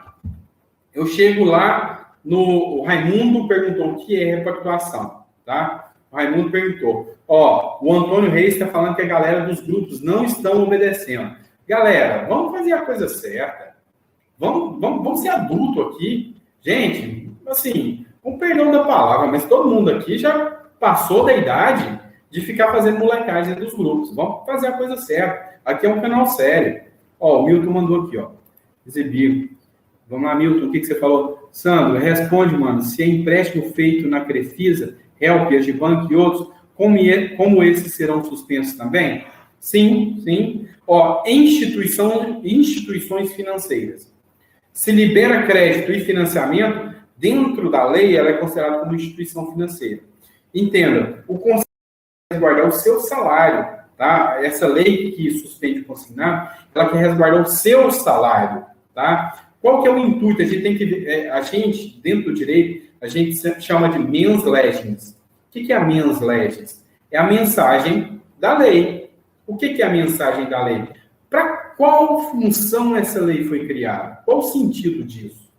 Eu chego lá, o Raimundo perguntou o que é repactuação, tá? O Raimundo perguntou. Ó, o Antônio Reis está falando que a galera dos grupos não estão obedecendo. Galera, vamos fazer a coisa certa. Vamos ser adulto aqui. Gente, assim, com perdão da palavra, mas todo mundo aqui já passou da idade de ficar fazendo molecagem dos grupos. Vamos fazer a coisa certa. Aqui é um canal sério. Ó, o Milton mandou aqui, ó. Exibiu. Vamos lá, Milton, o que você falou? Sandro, responde, mano. Se é empréstimo feito na Crefisa, Help, Agibank e outros, como esses serão suspensos também? Sim. Ó, instituições financeiras. Se libera crédito e financiamento, dentro da lei, ela é considerada como instituição financeira. Entenda, o conselho quer resguardar o seu salário, tá? Essa lei que suspende o consignado, ela quer resguardar o seu salário, tá? Qual que é o intuito? A gente tem que a gente, dentro do direito, a gente sempre chama de mens legis. O que é a mens legis? É a mensagem da lei. O que é a mensagem da lei? Para qual função essa lei foi criada? Qual o sentido disso?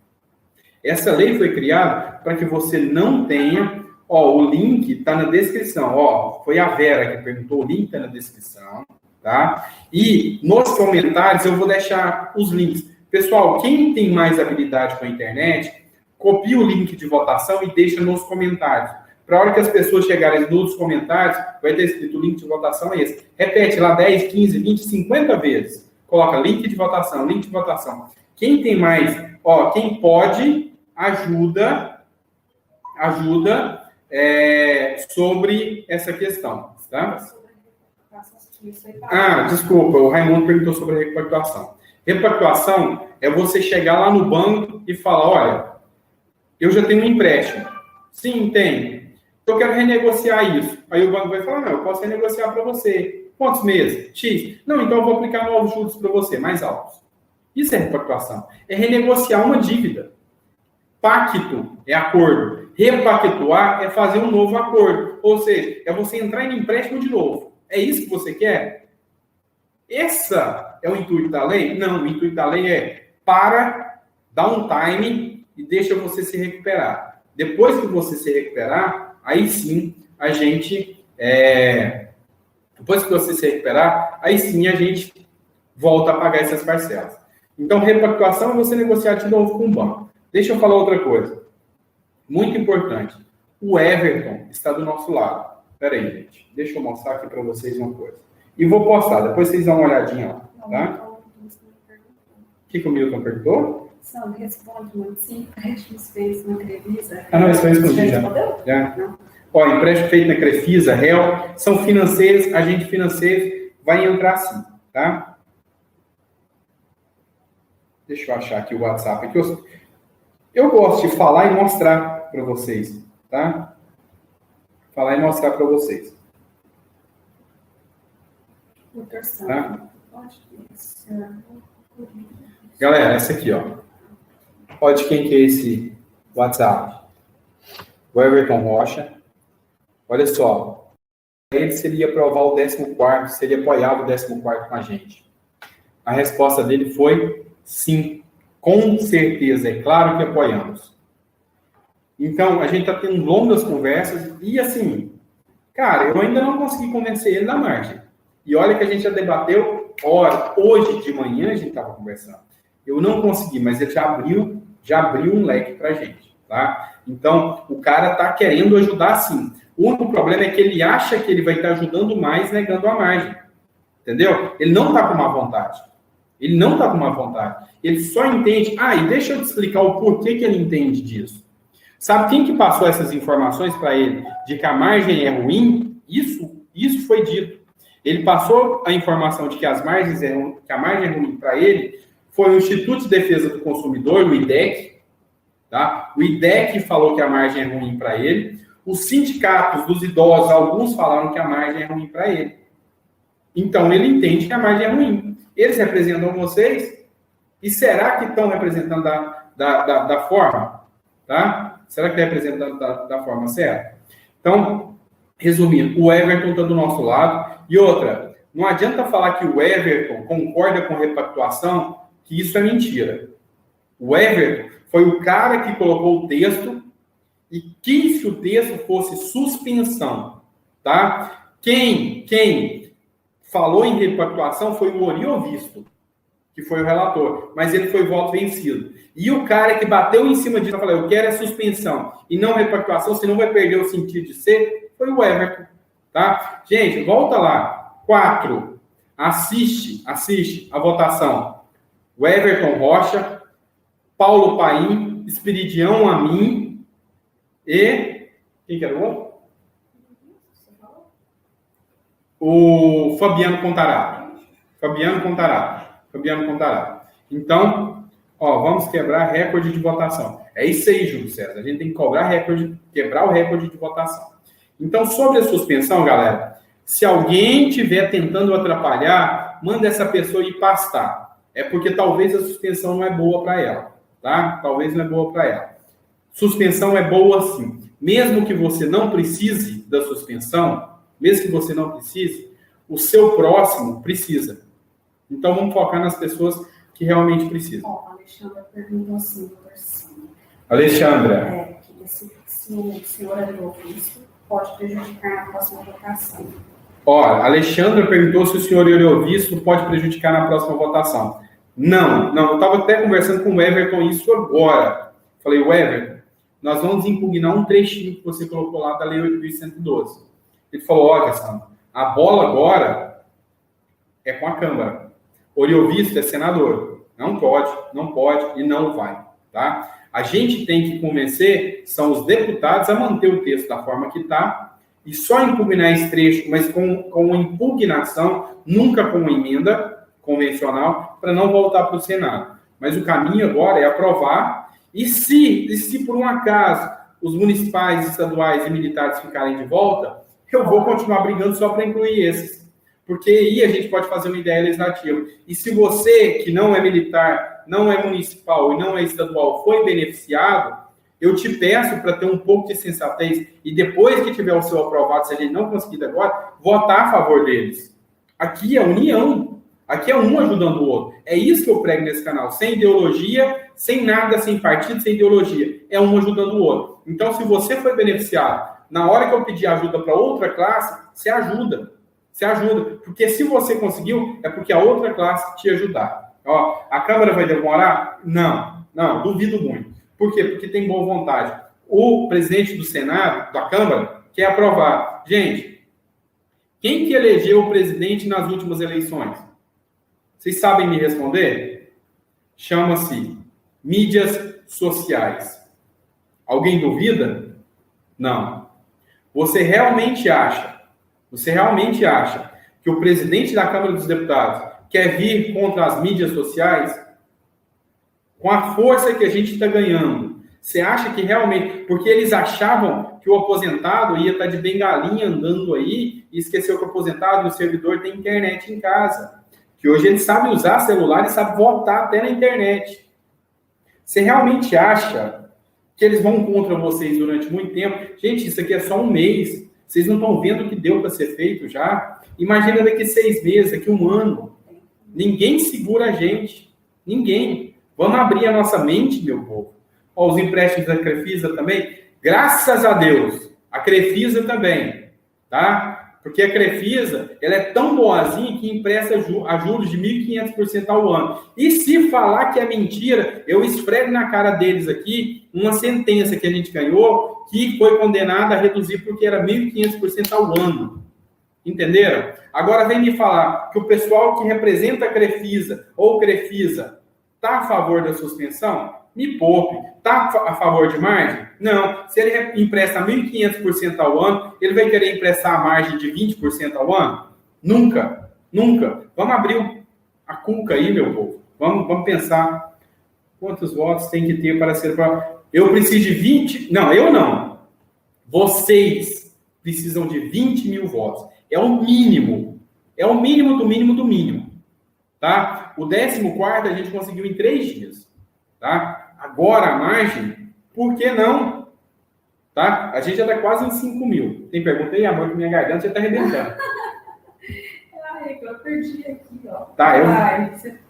Essa lei foi criada para que você não tenha... Ó, o link está na descrição. Ó, foi a Vera que perguntou, o link está na descrição, tá? E nos comentários eu vou deixar os links. Pessoal, quem tem mais habilidade com a internet, copia o link de votação e deixa nos comentários. Para a hora que as pessoas chegarem nos comentários, vai ter escrito o link de votação é esse. Repete lá 10, 15, 20, 50 vezes. Coloca link de votação, link de votação. Quem tem mais, ó, quem pode, ajuda sobre essa questão, tá? Ah, desculpa, o Raimundo perguntou sobre a repactuação. Repactuação é você chegar lá no banco e falar, olha, eu já tenho um empréstimo. Sim, tenho. Eu quero renegociar isso. Aí o banco vai falar, não, eu posso renegociar para você. Quantos meses? X. Não, então eu vou aplicar novos juros para você, mais altos. Isso é repactuação. É renegociar uma dívida. Pacto é acordo. Repactuar é fazer um novo acordo. Ou seja, é você entrar em empréstimo de novo. É isso que você quer? Essa é o intuito da lei? Não, o intuito da lei é dá um time e deixa você se recuperar. Depois que você se recuperar, aí sim a gente... Depois que você se recuperar, aí sim a gente volta a pagar essas parcelas. Então, repactuação é você negociar de novo com o banco. Deixa eu falar outra coisa. Muito importante. O Everton está do nosso lado. Espera aí, gente. Deixa eu mostrar aqui para vocês uma coisa. E vou postar. Depois vocês dão uma olhadinha lá. Tá? O que o Milton perguntou? Sandra, responde muito sim. Empréstimos feitos na Crefisa. Não, isso eu respondi já. Já. Ó, empréstimo feito na Crefisa, réu, são financeiros, agente financeiro, vai entrar sim, tá? Deixa eu achar aqui o WhatsApp. Aqui eu gosto de falar e mostrar para vocês, tá? Falar e mostrar para vocês. Tá? Galera, essa aqui, ó. Olha de quem que é esse WhatsApp. O Everton Rocha. Olha só. Ele seria aprovar o 14º, seria apoiado o 14º com a gente. A resposta dele foi sim. Com certeza, é claro que apoiamos. Então, a gente está tendo longas conversas e, assim, cara, eu ainda não consegui convencer ele da margem. E olha que a gente já debateu, hoje de manhã a gente estava conversando. Eu não consegui, mas ele já abriu um leque para a gente, tá? Então, o cara está querendo ajudar sim. O único problema é que ele acha que ele vai estar ajudando mais negando a margem. Entendeu? Ele não está com má vontade. Ele não está com má vontade. Ele só entende... e deixa eu te explicar o porquê que ele entende disso. Sabe quem que passou essas informações para ele de que a margem é ruim? Isso foi dito. Ele passou a informação de que a margem é ruim para ele, foi o Instituto de Defesa do Consumidor, o IDEC, tá? O IDEC falou que a margem é ruim para ele. Os sindicatos dos idosos, alguns falaram que a margem é ruim para ele. Então, ele entende que a margem é ruim. Eles representam vocês? E será que estão representando da forma? Tá? Será que representam da forma certa? Então, resumindo, o Everton está do nosso lado. E outra, não adianta falar que o Everton concorda com repactuação, que isso é mentira. O Everton foi o cara que colocou o texto e quis que o texto fosse suspensão. Tá? Quem falou em repactuação foi o Oriovisto, que foi o relator, mas ele foi voto vencido. E o cara que bateu em cima disso, falou, eu quero a suspensão e não repactuação, senão vai perder o sentido de ser, foi o Everton. Tá? Gente, volta lá. 4. Assiste a votação. O Everton Rocha, Paulo Paim, Espiridião Amin e... Quem que era o outro? O Fabiano Contarato. Então, vamos quebrar recorde de votação. É isso aí, Júlio César. A gente tem que quebrar o recorde de votação. Então, sobre a suspensão, galera, se alguém estiver tentando atrapalhar, manda essa pessoa ir pastar. É porque talvez a suspensão não é boa para ela, tá? Talvez não é boa para ela. Suspensão é boa sim. Mesmo que você não precise da suspensão, o seu próximo precisa. Então, vamos focar nas pessoas que realmente precisam. A Alexandra perguntou assim, Alexandra. Se o senhor é do ofício, pode prejudicar na próxima votação. Alexandra perguntou se o senhor Oriovisto pode prejudicar na próxima votação. Não. Eu estava até conversando com o Everton isso agora. Falei, Everton, nós vamos impugnar um trechinho que você colocou lá da Lei 8.112. Ele falou, olha, Sandro, a bola agora é com a Câmara. Oriovisto é senador. Não pode e não vai. Tá? A gente tem que convencer, são os deputados, a manter o texto da forma que está e só impugnar esse trecho, mas com impugnação, nunca com uma emenda convencional, para não voltar para o Senado. Mas o caminho agora é aprovar e se por um acaso os municipais, estaduais e militares ficarem de volta, eu vou continuar brigando só para incluir esses. Porque aí a gente pode fazer uma ideia legislativa. E se você, que não é militar, não é municipal e não é estadual, foi beneficiado, eu te peço para ter um pouco de sensatez e depois que tiver o seu aprovado, se a gente não conseguir agora, votar a favor deles. Aqui é união. Aqui é um ajudando o outro. É isso que eu prego nesse canal. Sem ideologia, sem nada, sem partido, sem ideologia. É um ajudando o outro. Então, se você foi beneficiado, na hora que eu pedir ajuda para outra classe, você ajuda. Porque se você conseguiu, é porque a outra classe te ajudar. A Câmara vai demorar? Não, duvido muito. Por quê? Porque tem boa vontade. O presidente do Senado, da Câmara, quer aprovar. Gente, quem que elegeu o presidente nas últimas eleições? Vocês sabem me responder? Chama-se mídias sociais. Alguém duvida? Não. Você realmente acha que o presidente da Câmara dos Deputados quer vir contra as mídias sociais? Com a força que a gente está ganhando, você acha que realmente... Porque eles achavam que o aposentado ia estar de bengalinha andando aí e esqueceu que o aposentado e o servidor tem internet em casa. Que hoje eles sabem usar celular e sabem votar até na internet. Você realmente acha que eles vão contra vocês durante muito tempo? Gente, isso aqui é só um mês. Vocês não estão vendo o que deu para ser feito já? Imagina daqui 6 meses, daqui 1 ano. Ninguém segura a gente. Ninguém. Vamos abrir a nossa mente, meu povo. Ó, os empréstimos da Crefisa também. Graças a Deus. A Crefisa também. Tá? Porque a Crefisa, ela é tão boazinha que empresta a juros de 1.500% ao ano. E se falar que é mentira, eu esfrego na cara deles aqui uma sentença que a gente ganhou que foi condenada a reduzir porque era 1.500% ao ano. Entenderam? Agora vem me falar que o pessoal que representa a Crefisa ou Crefisa está a favor da suspensão? Me poupe. Está a favor de margem? Não. Se ele empresta 1.500% ao ano, ele vai querer emprestar a margem de 20% ao ano? Nunca. Nunca. Vamos abrir a cuca aí, meu povo. Vamos pensar quantos votos tem que ter para ser... Eu preciso de 20... Não, eu não. Vocês precisam de 20 mil votos. É o mínimo. É o mínimo do mínimo do mínimo. Tá? O 14º a gente conseguiu em 3 dias. Tá? Agora a margem, por que não? Tá? A gente já está quase em 5 mil. Tem pergunta aí, amor, que minha garganta já está arrebentando. Ai, eu perdi aqui, ó. Tá,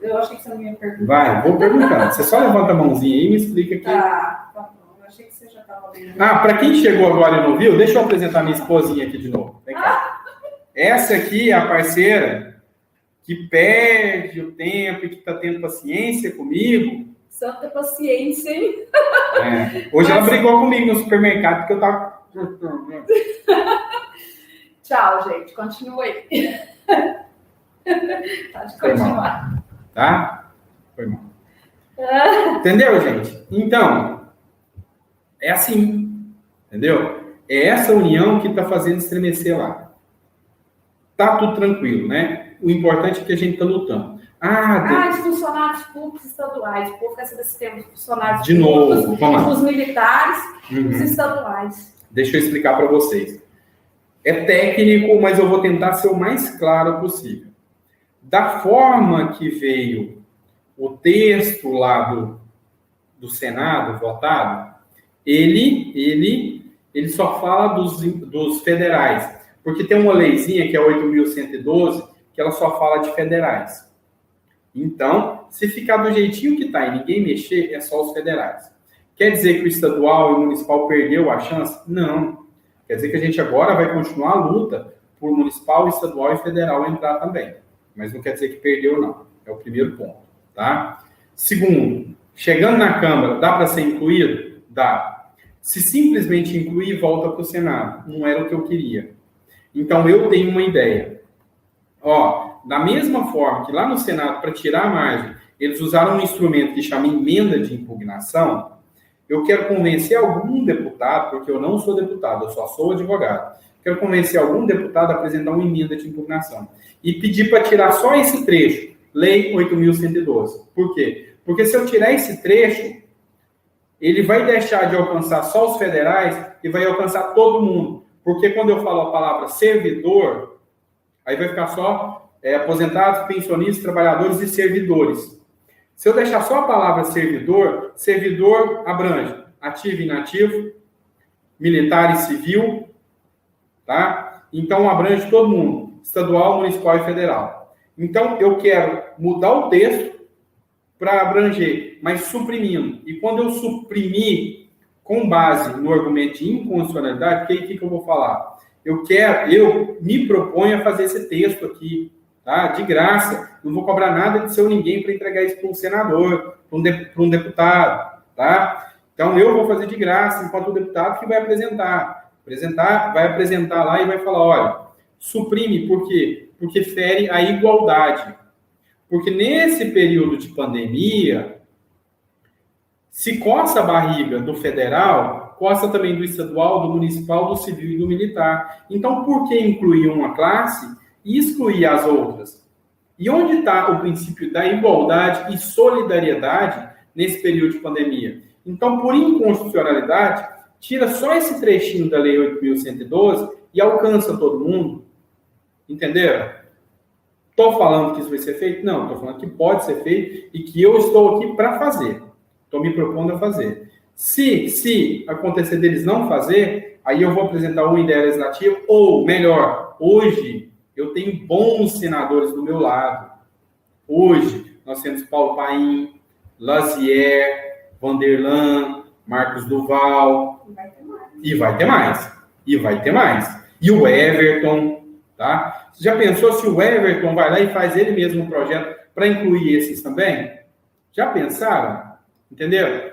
eu achei que você não ia perguntar. Vai, vou perguntar. Você só levanta a mãozinha aí e me explica aqui. Tá bom. Eu achei que você já estava vendo. Para quem chegou agora e não viu, deixa eu apresentar minha esposinha aqui de novo. Vem cá. Essa aqui é a parceira que perde o tempo e que está tendo paciência comigo. Santa paciência, hein? Hoje ela brigou comigo no supermercado porque eu tava... Tchau, gente. Continua aí. Pode continuar. Tá? Foi mal. Entendeu, gente? Então, é assim. Entendeu? É essa união que está fazendo estremecer lá. Tá tudo tranquilo, né? O importante é que a gente está lutando. Os funcionários públicos estaduais. O povo quer saber se tem os funcionários de novo, vamos lá. Os militares e os estaduais. Deixa eu explicar para vocês. É técnico, mas eu vou tentar ser o mais claro possível. Da forma que veio o texto lá do Senado votado, ele só fala dos federais. Porque tem uma leizinha que é 8.112, que ela só fala de federais. Então, se ficar do jeitinho que está e ninguém mexer, é só os federais. Quer dizer que o estadual e o municipal perdeu a chance? Não. Quer dizer que a gente agora vai continuar a luta por municipal, estadual e federal entrar também. Mas não quer dizer que perdeu, não. É o primeiro ponto. Tá? Segundo, chegando na Câmara, dá para ser incluído? Dá. Se simplesmente incluir, volta para o Senado. Não era o que eu queria. Então, eu tenho uma ideia. Da mesma forma que lá no Senado, para tirar a margem, eles usaram um instrumento que chama emenda de impugnação, eu quero convencer algum deputado, porque eu não sou deputado, eu só sou advogado, quero convencer algum deputado a apresentar uma emenda de impugnação e pedir para tirar só esse trecho, Lei 8.112. Por quê? Porque se eu tirar esse trecho, ele vai deixar de alcançar só os federais e vai alcançar todo mundo. Porque quando eu falo a palavra servidor, aí vai ficar só aposentados, pensionistas, trabalhadores e servidores. Se eu deixar só a palavra servidor, servidor abrange ativo e inativo, militar e civil, tá? Então abrange todo mundo, estadual, municipal e federal. Então eu quero mudar o texto para abranger, mas suprimindo. E quando eu suprimir com base no argumento de inconstitucionalidade, o que eu vou falar? Eu me proponho a fazer esse texto aqui, tá? De graça, não vou cobrar nada de seu ninguém para entregar isso para um senador, para um deputado, tá? Então, eu vou fazer de graça, enquanto o deputado que vai vai apresentar lá e vai falar, olha, suprime, por quê? Porque fere a igualdade. Porque nesse período de pandemia, Se coça a barriga do federal, coça também do estadual, do municipal, do civil e do militar. Então, por que incluir uma classe e excluir as outras? E onde está o princípio da igualdade e solidariedade nesse período de pandemia? Então, por inconstitucionalidade, tira só esse trechinho da Lei 8.112 e alcança todo mundo. Entenderam? Estou falando que isso vai ser feito? Não, estou falando que pode ser feito e que eu estou aqui para fazer. Estou me propondo a fazer. Se acontecer deles não fazer, aí eu vou apresentar uma ideia legislativa, ou melhor, hoje eu tenho bons senadores do meu lado. Hoje nós temos Paulo Paim, Lazier, Vanderlan, Marcos Duval. E vai ter mais. E o Everton, tá? Você já pensou se o Everton vai lá e faz ele mesmo um projeto para incluir esses também? Já pensaram? Entendeu?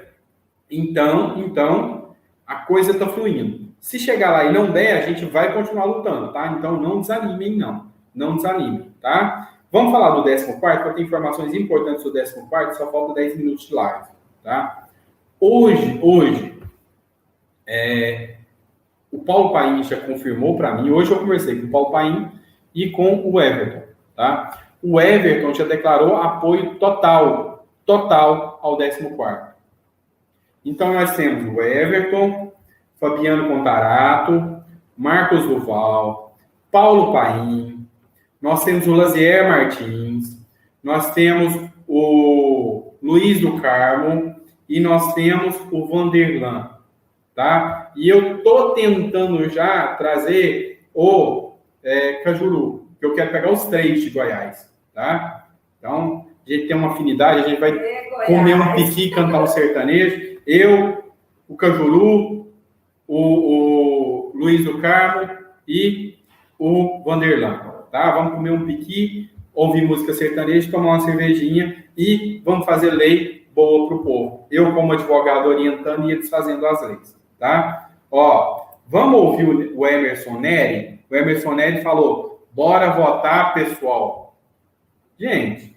Então, a coisa está fluindo. Se chegar lá e não der, a gente vai continuar lutando, tá? Então, não desanimem, não. Não desanimem, tá? Vamos falar do 14º, porque eu tenho informações importantes do 14º, só falta 10 minutos de live, tá? Hoje, o Paulo Paim já confirmou para mim, hoje eu conversei com o Paulo Paim e com o Everton, tá? O Everton já declarou apoio total ao 14º. Então, nós temos o Everton, Fabiano Contarato, Marcos Duval, Paulo Paim, nós temos o Lazier Martins, nós temos o Luiz do Carmo e nós temos o Vanderlan, tá? E eu tô tentando já trazer o Cajuru, que eu quero pegar os 3 de Goiás, tá? Então, a gente tem uma afinidade, a gente vai comer um piqui, cantar um sertanejo. Eu, o Cajuru, o Luiz do Carmo e o Vanderlan, tá? Vamos comer um piqui, ouvir música sertaneja, tomar uma cervejinha e vamos fazer lei boa pro povo. Eu, como advogado, orientando e eles fazendo as leis, tá? Ó, vamos ouvir o Emerson Neri? O Emerson Neri falou, bora votar, pessoal. Gente,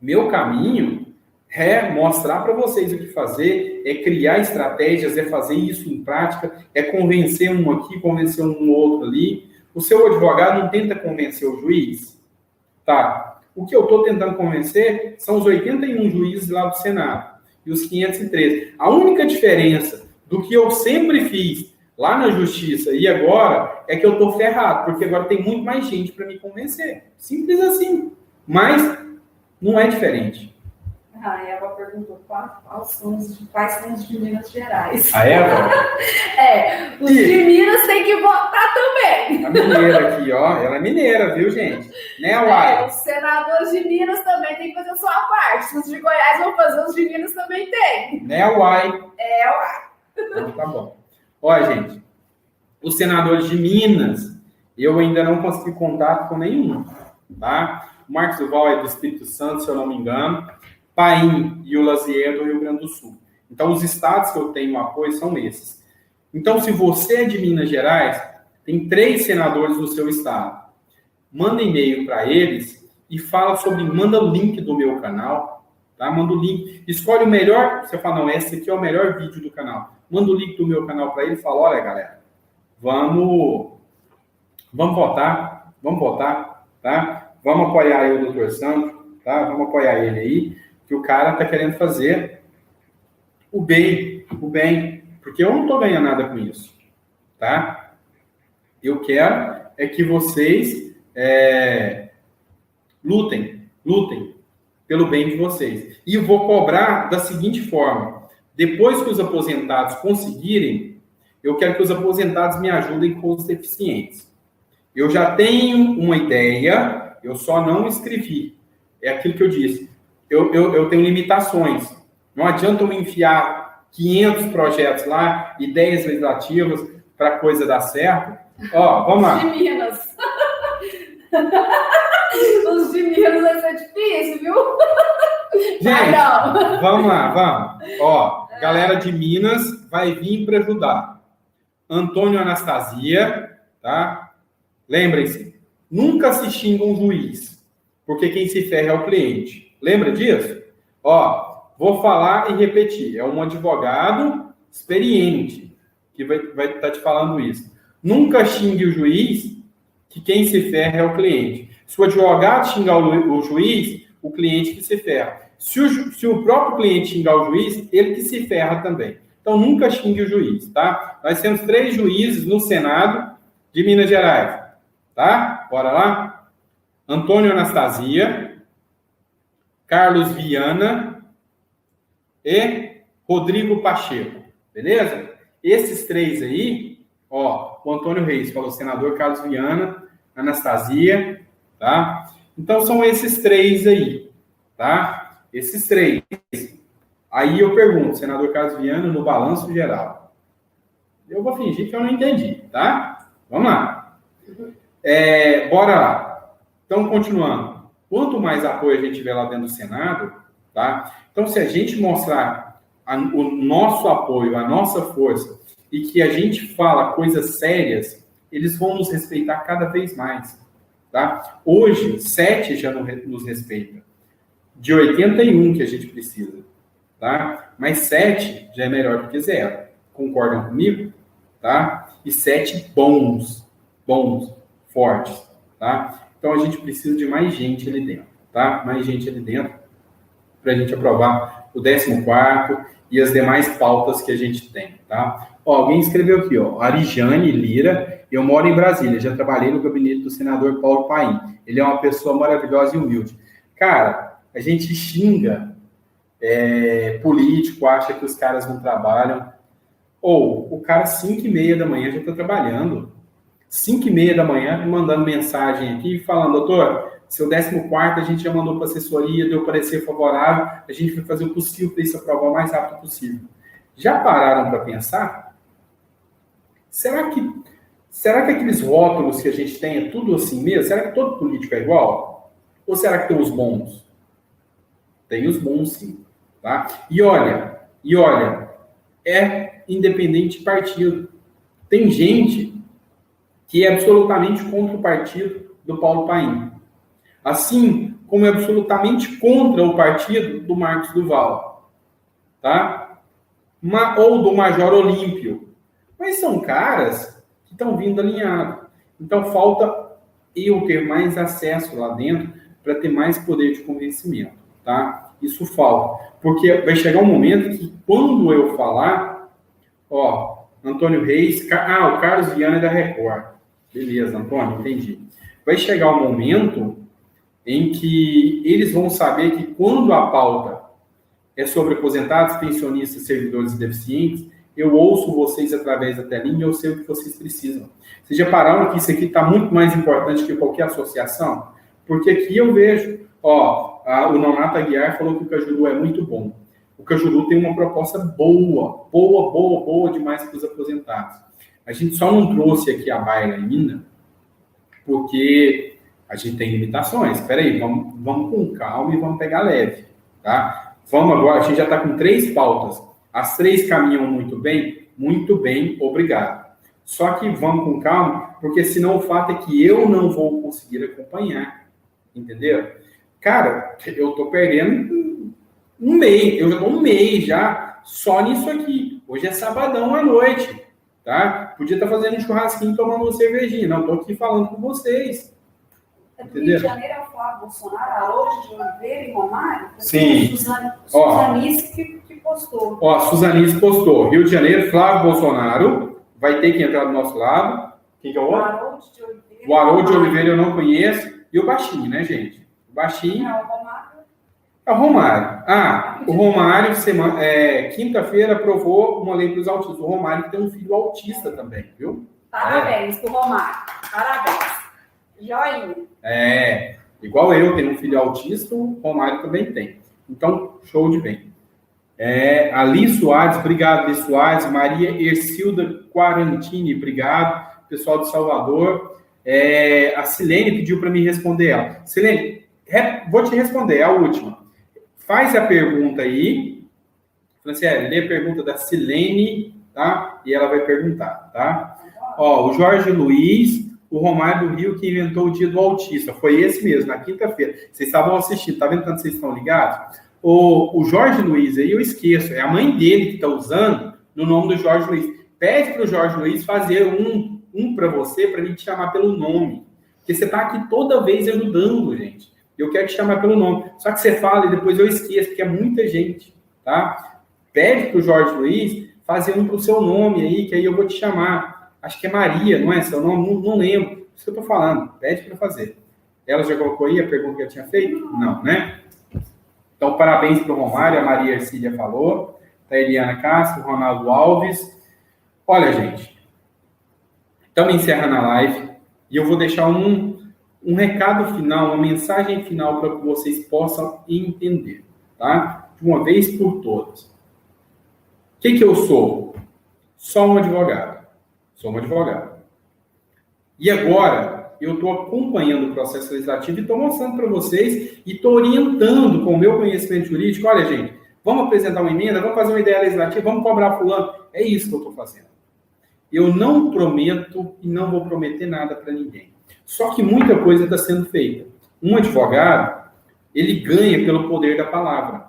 meu caminho é mostrar para vocês o que fazer, é criar estratégias, é fazer isso em prática, é convencer um aqui, convencer um outro ali. O seu advogado não tenta convencer o juiz, tá? O que eu estou tentando convencer são os 81 juízes lá do Senado e os 513. A única diferença do que eu sempre fiz lá na Justiça e agora é que eu estou ferrado, porque agora tem muito mais gente para me convencer. Simples assim. Mas não é diferente. A Eva perguntou quais são os de Minas Gerais. A Eva? Os de Minas têm que votar também. A mineira aqui, ó. Ela é mineira, viu, gente? Né, Uai? Os senadores de Minas também têm que fazer a sua parte. Os de Goiás vão fazer, os de Minas também tem. Né, Uai? Uai. Então, tá bom. Ó, gente, os senadores de Minas, eu ainda não consegui contato com nenhum, tá? O Marcos Duval é do Espírito Santo, se eu não me engano. Paim e o Lazier do Rio Grande do Sul. Então, os estados que eu tenho apoio são esses. Então, se você é de Minas Gerais, tem 3 senadores do seu estado. Manda e-mail para eles e fala manda o link do meu canal, tá? Manda o link. Escolhe o melhor, você fala, não, esse aqui é o melhor vídeo do canal. Manda o link do meu canal para ele e fala, olha, galera, vamos votar, tá? Vamos apoiar aí o Dr. Sandro, tá? Vamos apoiar ele aí. Que o cara tá querendo fazer o bem, porque eu não tô ganhando nada com isso, tá? Eu quero que vocês lutem pelo bem de vocês. E eu vou cobrar da seguinte forma, depois que os aposentados conseguirem, eu quero que os aposentados me ajudem com os deficientes. Eu já tenho uma ideia, eu só não escrevi. É aquilo que eu disse. Eu tenho limitações. Não adianta eu enfiar 500 projetos lá, ideias legislativas para a coisa dar certo. Ó, vamos lá. Os de Minas. Os de Minas vai ser difícil, viu? Gente, vamos lá. Ó, galera de Minas vai vir para ajudar. Antônio Anastasia, tá? Lembrem-se, nunca se xinga um juiz, porque quem se ferra é o cliente. Lembra disso? Ó, vou falar e repetir. É um advogado experiente que vai estar te falando isso. Nunca xingue o juiz, que quem se ferra é o cliente. Se o advogado xingar o juiz, o cliente que se ferra. Se o próprio cliente xingar o juiz, ele que se ferra também. Então, nunca xingue o juiz, tá? Nós temos 3 juízes no Senado de Minas Gerais, tá? Bora lá? Antônio Anastasia, Carlos Viana e Rodrigo Pacheco, beleza? Esses 3 aí, ó, o Antônio Reis falou senador Carlos Viana, Anastasia, tá? Então, são esses 3 aí, tá? Esses 3. Aí eu pergunto, senador Carlos Viana, no balanço geral. Eu vou fingir que eu não entendi, tá? Vamos lá. Bora lá. Então, continuando. Quanto mais apoio a gente tiver lá dentro do Senado, tá? Então, se a gente mostrar o nosso apoio, a nossa força, e que a gente fala coisas sérias, eles vão nos respeitar cada vez mais, tá? Hoje, 7 já nos respeita. De 81 que a gente precisa, tá? Mas 7 já é melhor do que 0. Concordam comigo? Tá? E 7 bons, fortes, tá? Então, a gente precisa de mais gente ali dentro, tá? Mais gente ali dentro para a gente aprovar o 14º e as demais pautas que a gente tem, tá? Ó, alguém escreveu aqui, ó, Arijane Lira, eu moro em Brasília, já trabalhei no gabinete do senador Paulo Paim. Ele é uma pessoa maravilhosa e humilde. Cara, a gente xinga político, acha que os caras não trabalham. Ou o cara 5h30 da manhã já está trabalhando. 5h30 da manhã, me mandando mensagem aqui, falando, doutor, seu 14º a gente já mandou para a assessoria, deu parecer favorável, a gente vai fazer o possível para isso aprovar o mais rápido possível. Já pararam para pensar? Será que aqueles rótulos que a gente tem é tudo assim mesmo? Será que todo político é igual? Ou será que tem os bons? Tem os bons, sim. Tá? E olha, é independente de partido. Tem gente que é absolutamente contra o partido do Paulo Paim. Assim como é absolutamente contra o partido do Marcos Duval. Tá? Ou do Major Olímpio. Mas são caras que estão vindo alinhados. Então, falta eu ter mais acesso lá dentro para ter mais poder de convencimento. Tá? Isso falta. Porque vai chegar um momento que, quando eu falar, ó, Antônio Reis, o Carlos Viana é da Record. Beleza, Antônio, entendi. Vai chegar um momento em que eles vão saber que, quando a pauta é sobre aposentados, pensionistas, servidores e deficientes, eu ouço vocês através da telinha e eu sei o que vocês precisam. Vocês já pararam que isso aqui está muito mais importante que qualquer associação? Porque aqui eu vejo, ó, o Nonato Aguiar falou que o Cajuru é muito bom. O Cajuru tem uma proposta boa demais para os aposentados. A gente só não trouxe aqui a baila ainda, porque a gente tem limitações. Espera aí, vamos com calma e vamos pegar leve, tá? Vamos agora, a gente já está com 3 pautas. As 3 caminham muito bem, obrigado. Só que vamos com calma, porque senão o fato é que eu não vou conseguir acompanhar, entendeu? Cara, eu tô perdendo um mês, eu já tô um mês já só nisso aqui. Hoje é sabadão à noite, tá? Podia estar fazendo um churrasquinho, tomando uma cervejinha. Não, tô aqui falando com vocês. É do Rio de Janeiro é o Flávio Bolsonaro, Haroldo de Oliveira e Romário? Sim. Suzanice que postou. Ó, Suzanice postou. Rio de Janeiro, Flávio Bolsonaro vai ter que entrar do nosso lado. Quem que é o outro? Haroldo de Oliveira. O Haroldo de Oliveira eu não conheço. E o Baixinho, né, gente? O Baixinho. Não, o Romário. É o Romário. O Romário, quinta-feira, aprovou uma lei para os autistas. O Romário que tem um filho autista também, viu? Parabéns pro Romário. Parabéns. Joinha. Igual eu tenho um filho autista, o Romário também tem. Então, show de bem. Ali Soares, obrigado, Ali Soares. Maria Ercilda Quarantini, obrigado. Pessoal de Salvador. A Silene pediu para me responder ela. Silene, vou te responder, é a última. Faz a pergunta aí. Franciele, lê a pergunta da Silene, tá? E ela vai perguntar, tá? Ó, o Jorge Luiz, o Romário do Rio que inventou o dia do autista. Foi esse mesmo, na quinta-feira. Vocês estavam assistindo, tá vendo quando vocês estão ligados? o Jorge Luiz, aí eu esqueço, é a mãe dele que está usando no nome do Jorge Luiz. Pede para o Jorge Luiz fazer um para você, para mim te chamar pelo nome. Porque você está aqui toda vez ajudando, gente. Eu quero te chamar pelo nome. Só que você fala e depois eu esqueço, porque é muita gente, tá? Pede para o Jorge Luiz fazer um para o seu nome aí, que aí eu vou te chamar. Acho que é Maria, não é seu nome? Não lembro. Isso que eu estou falando. Pede para fazer. Ela já colocou aí a pergunta que eu tinha feito? Não, né? Então, parabéns para o Romário, a Maria Ercília falou, a Eliana Castro, o Ronaldo Alves. Olha, gente, estamos encerrando a live e eu vou deixar um recado final, uma mensagem final para que vocês possam entender, tá? De uma vez por todas. O que eu sou? Só um advogado. Sou um advogado. E agora, eu estou acompanhando o processo legislativo e estou mostrando para vocês e estou orientando com o meu conhecimento jurídico. Olha, gente, vamos apresentar uma emenda, vamos fazer uma ideia legislativa, vamos cobrar fulano. É isso que eu estou fazendo. Eu não prometo e não vou prometer nada para ninguém. Só que muita coisa está sendo feita. Um advogado, ele ganha pelo poder da palavra,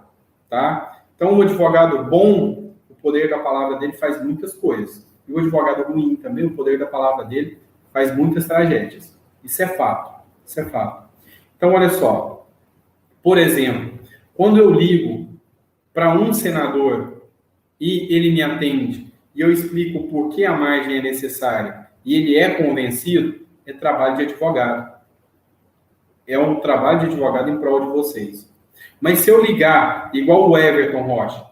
tá? Então, um advogado bom, o poder da palavra dele faz muitas coisas. E o advogado ruim também, o poder da palavra dele faz muitas tragédias. Isso é fato. Isso é fato. Então, olha só. Por exemplo, quando eu ligo para um senador e ele me atende e eu explico por que a margem é necessária e ele é convencido, é trabalho de advogado. É um trabalho de advogado em prol de vocês. Mas se eu ligar, igual o Everton Rocha,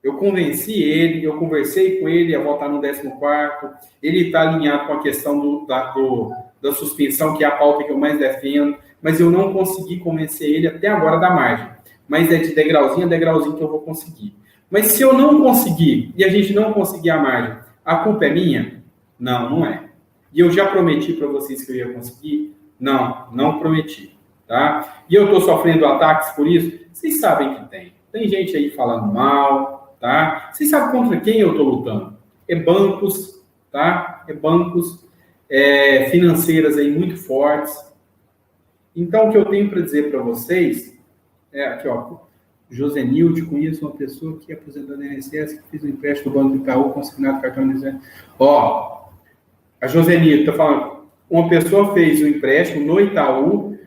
eu convenci ele, eu conversei com ele a votar no 14º, ele está alinhado com a questão da suspensão, que é a pauta que eu mais defendo, mas eu não consegui convencer ele até agora da margem. Mas é de degrauzinho a degrauzinho que eu vou conseguir. Mas se eu não conseguir, e a gente não conseguir a margem, a culpa é minha? Não, não é. E eu já prometi para vocês que eu ia conseguir? Não, não prometi. Tá? E eu estou sofrendo ataques por isso? Vocês sabem que tem. Tem gente aí falando mal, tá? Vocês sabem contra quem eu estou lutando? É bancos, tá? É bancos financeiras aí muito fortes. Então, o que eu tenho para dizer para vocês é aqui, ó. Josenilde, conheço uma pessoa que é aposentada na INSS, que fez um empréstimo do Banco do Itaú, consignado cartão de... Ó, a Josenilde está falando, uma pessoa fez um empréstimo no Itaú,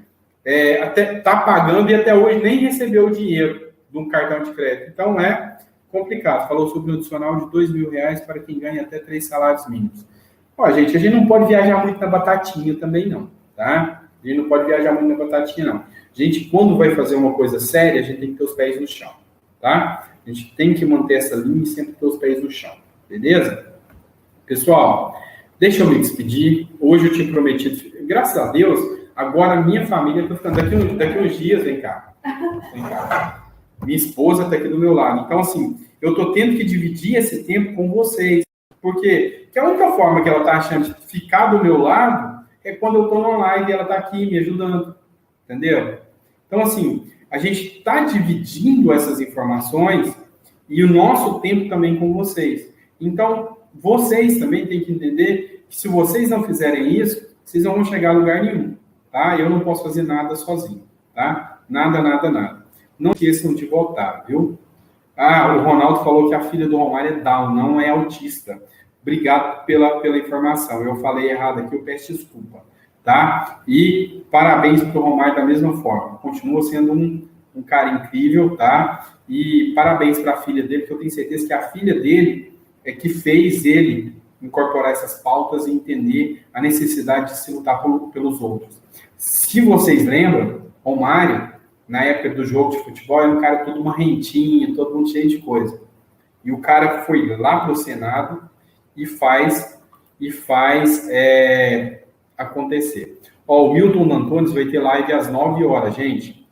até está pagando e até hoje nem recebeu o dinheiro de um cartão de crédito. Então, é complicado. Falou sobre um adicional de R$2.000 para quem ganha até 3 salários mínimos. Ó, gente, a gente não pode viajar muito na batatinha também, não, tá? A gente não pode viajar muito na batatinha, não. A gente, quando vai fazer uma coisa séria, a gente tem que ter os pés no chão, tá? A gente tem que manter essa linha e sempre ter os pés no chão, beleza? Pessoal, deixa eu me despedir. Hoje eu tinha prometido, graças a Deus, agora a minha família está ficando daqui uns dias, vem cá. Vem cá. Minha esposa está aqui do meu lado. Então, assim, eu estou tendo que dividir esse tempo com vocês, porque a única forma que ela está achando de ficar do meu lado é quando eu estou no live e ela está aqui me ajudando, entendeu? Então, assim, a gente está dividindo essas informações e o nosso tempo também com vocês. Então, vocês também têm que entender que se vocês não fizerem isso, vocês não vão chegar a lugar nenhum, tá? Eu não posso fazer nada sozinho, tá? Nada, nada, nada. Não esqueçam de votar, viu? Ah, o Ronaldo falou que a filha do Romário é Down, não é autista. Obrigado pela informação. Eu falei errado aqui, eu peço desculpa, tá? E parabéns para o Romário da mesma forma. Continua sendo um cara incrível, tá? E parabéns para a filha dele, porque eu tenho certeza que a filha dele é que fez ele incorporar essas pautas e entender a necessidade de se lutar pelos outros. Se vocês lembram, Romário, na época do jogo de futebol, era um cara todo marrentinho, todo mundo cheio de coisa. E o cara foi lá para o Senado e faz acontecer. Ó, o Milton Antunes vai ter live às 9 horas, gente.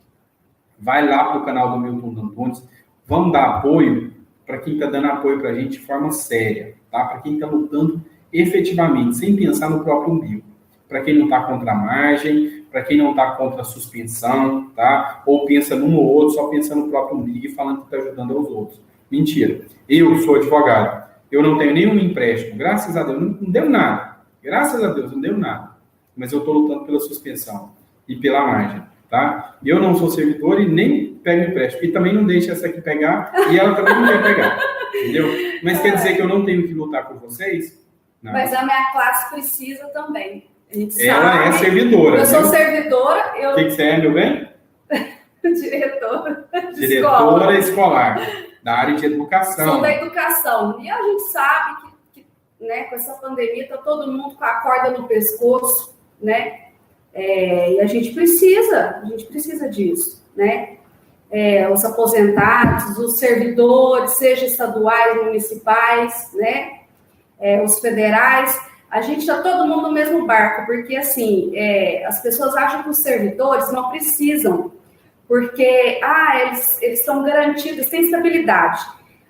Vai lá para o canal do Milton Antunes. Vamos dar apoio para quem está dando apoio para a gente de forma séria, tá? Para quem está lutando efetivamente, sem pensar no próprio umbigo. Para quem não está contra a margem, para quem não está contra a suspensão, tá? Ou pensa num ou outro, só pensa no próprio umbigo e falando que está ajudando aos outros. Mentira. Eu sou advogado. Eu não tenho nenhum empréstimo. Graças a Deus, não deu nada. Graças a Deus, não deu nada. Mas eu estou lutando pela suspensão e pela margem. tá? Eu não sou servidor e nem pego empréstimo. E também não deixo essa aqui pegar e ela também não quer pegar, entendeu? Mas quer dizer que eu não tenho que lutar por vocês? Não. Mas a minha classe precisa também. A gente ela sabe. É servidora. Eu sou servidora. O que você é, meu bem? Diretora escolar, da área de educação. Sou da educação. E a gente sabe que né, com essa pandemia está todo mundo com a corda no pescoço, né? E a gente precisa disso, né? Os aposentados, os servidores, seja estaduais, municipais, né? Os federais, a gente está todo mundo no mesmo barco, porque assim, as pessoas acham que os servidores não precisam, porque eles estão garantidos, têm estabilidade.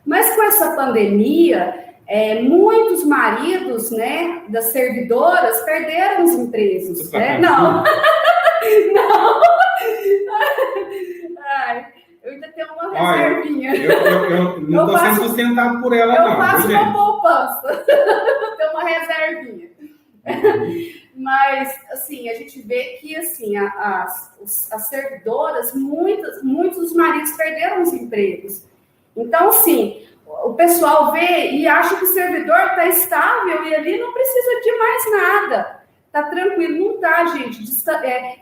Mas com essa pandemia, muitos maridos, né, das servidoras perderam os empregos, né? Não. Ai, eu ainda tenho uma reservinha. Eu não estou sendo sustentado por ela, não. Eu faço uma poupança. Eu tenho uma reservinha. Mas, assim, a gente vê que, assim, as servidoras, muitos dos maridos perderam os empregos. Então, assim, o pessoal vê e acha que o servidor está estável e ali não precisa de mais nada. Está tranquilo. Não está, gente.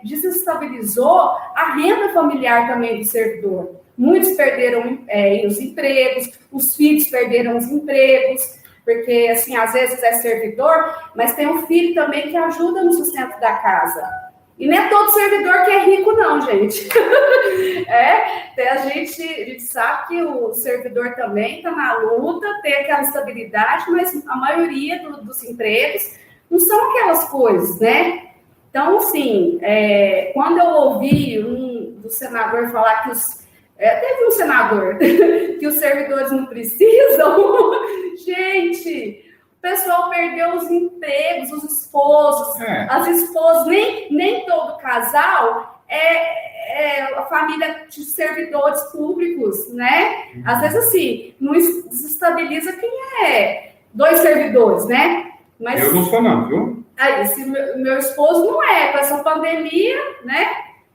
Desestabilizou a renda familiar também do servidor. Muitos perderam os empregos, os filhos perderam os empregos, porque, assim, às vezes é servidor, mas tem um filho também que ajuda no sustento da casa. E não é todo servidor que é rico, não, gente. A gente sabe que o servidor também está na luta, tem aquela estabilidade, mas a maioria dos empregos não são aquelas coisas, né? Então, assim, quando eu ouvi do senador falar que teve um senador que os servidores não precisam, gente, o pessoal perdeu os empregos, os esposos, as esposas, nem todo casal a família de servidores públicos, né? Às vezes, assim, não desestabiliza quem é 2 servidores, né? Mas, eu não sou não, viu? Esse meu esposo não com essa pandemia, né?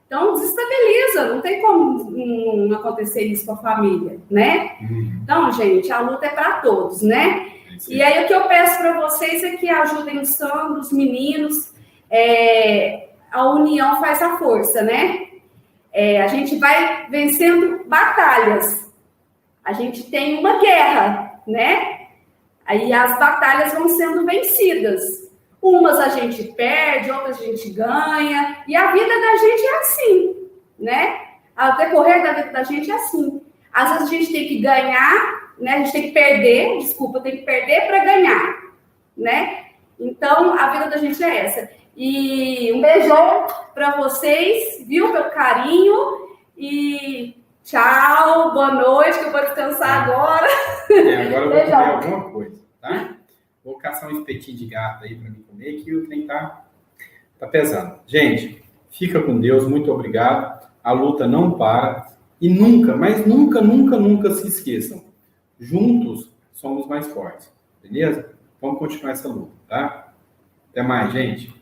Então, desestabiliza, não tem como não acontecer isso com a família, né? Então, gente, a luta é para todos, né? Sim. E aí, o que eu peço para vocês é que ajudem o Sandro, os meninos. A união faz a força, né? A gente vai vencendo batalhas. A gente tem uma guerra, né? Aí as batalhas vão sendo vencidas. Umas a gente perde, outras a gente ganha. E a vida da gente é assim, né? Ao decorrer da vida da gente é assim. Às vezes a gente tem que ganhar, né? A gente tem que perder, tem que perder para ganhar, né? Então, a vida da gente é essa. E um beijão para vocês, viu? Pelo carinho. E tchau, boa noite, que eu vou descansar agora. Agora eu vou comer alguma coisa, tá? Vou caçar um espetinho de gato aí para mim comer, que o trem tá pesando. Gente, fica com Deus, muito obrigado. A luta não para. E nunca, mas nunca, nunca, nunca se esqueçam. Juntos somos mais fortes, beleza? Vamos continuar essa luta, tá? Até mais, gente.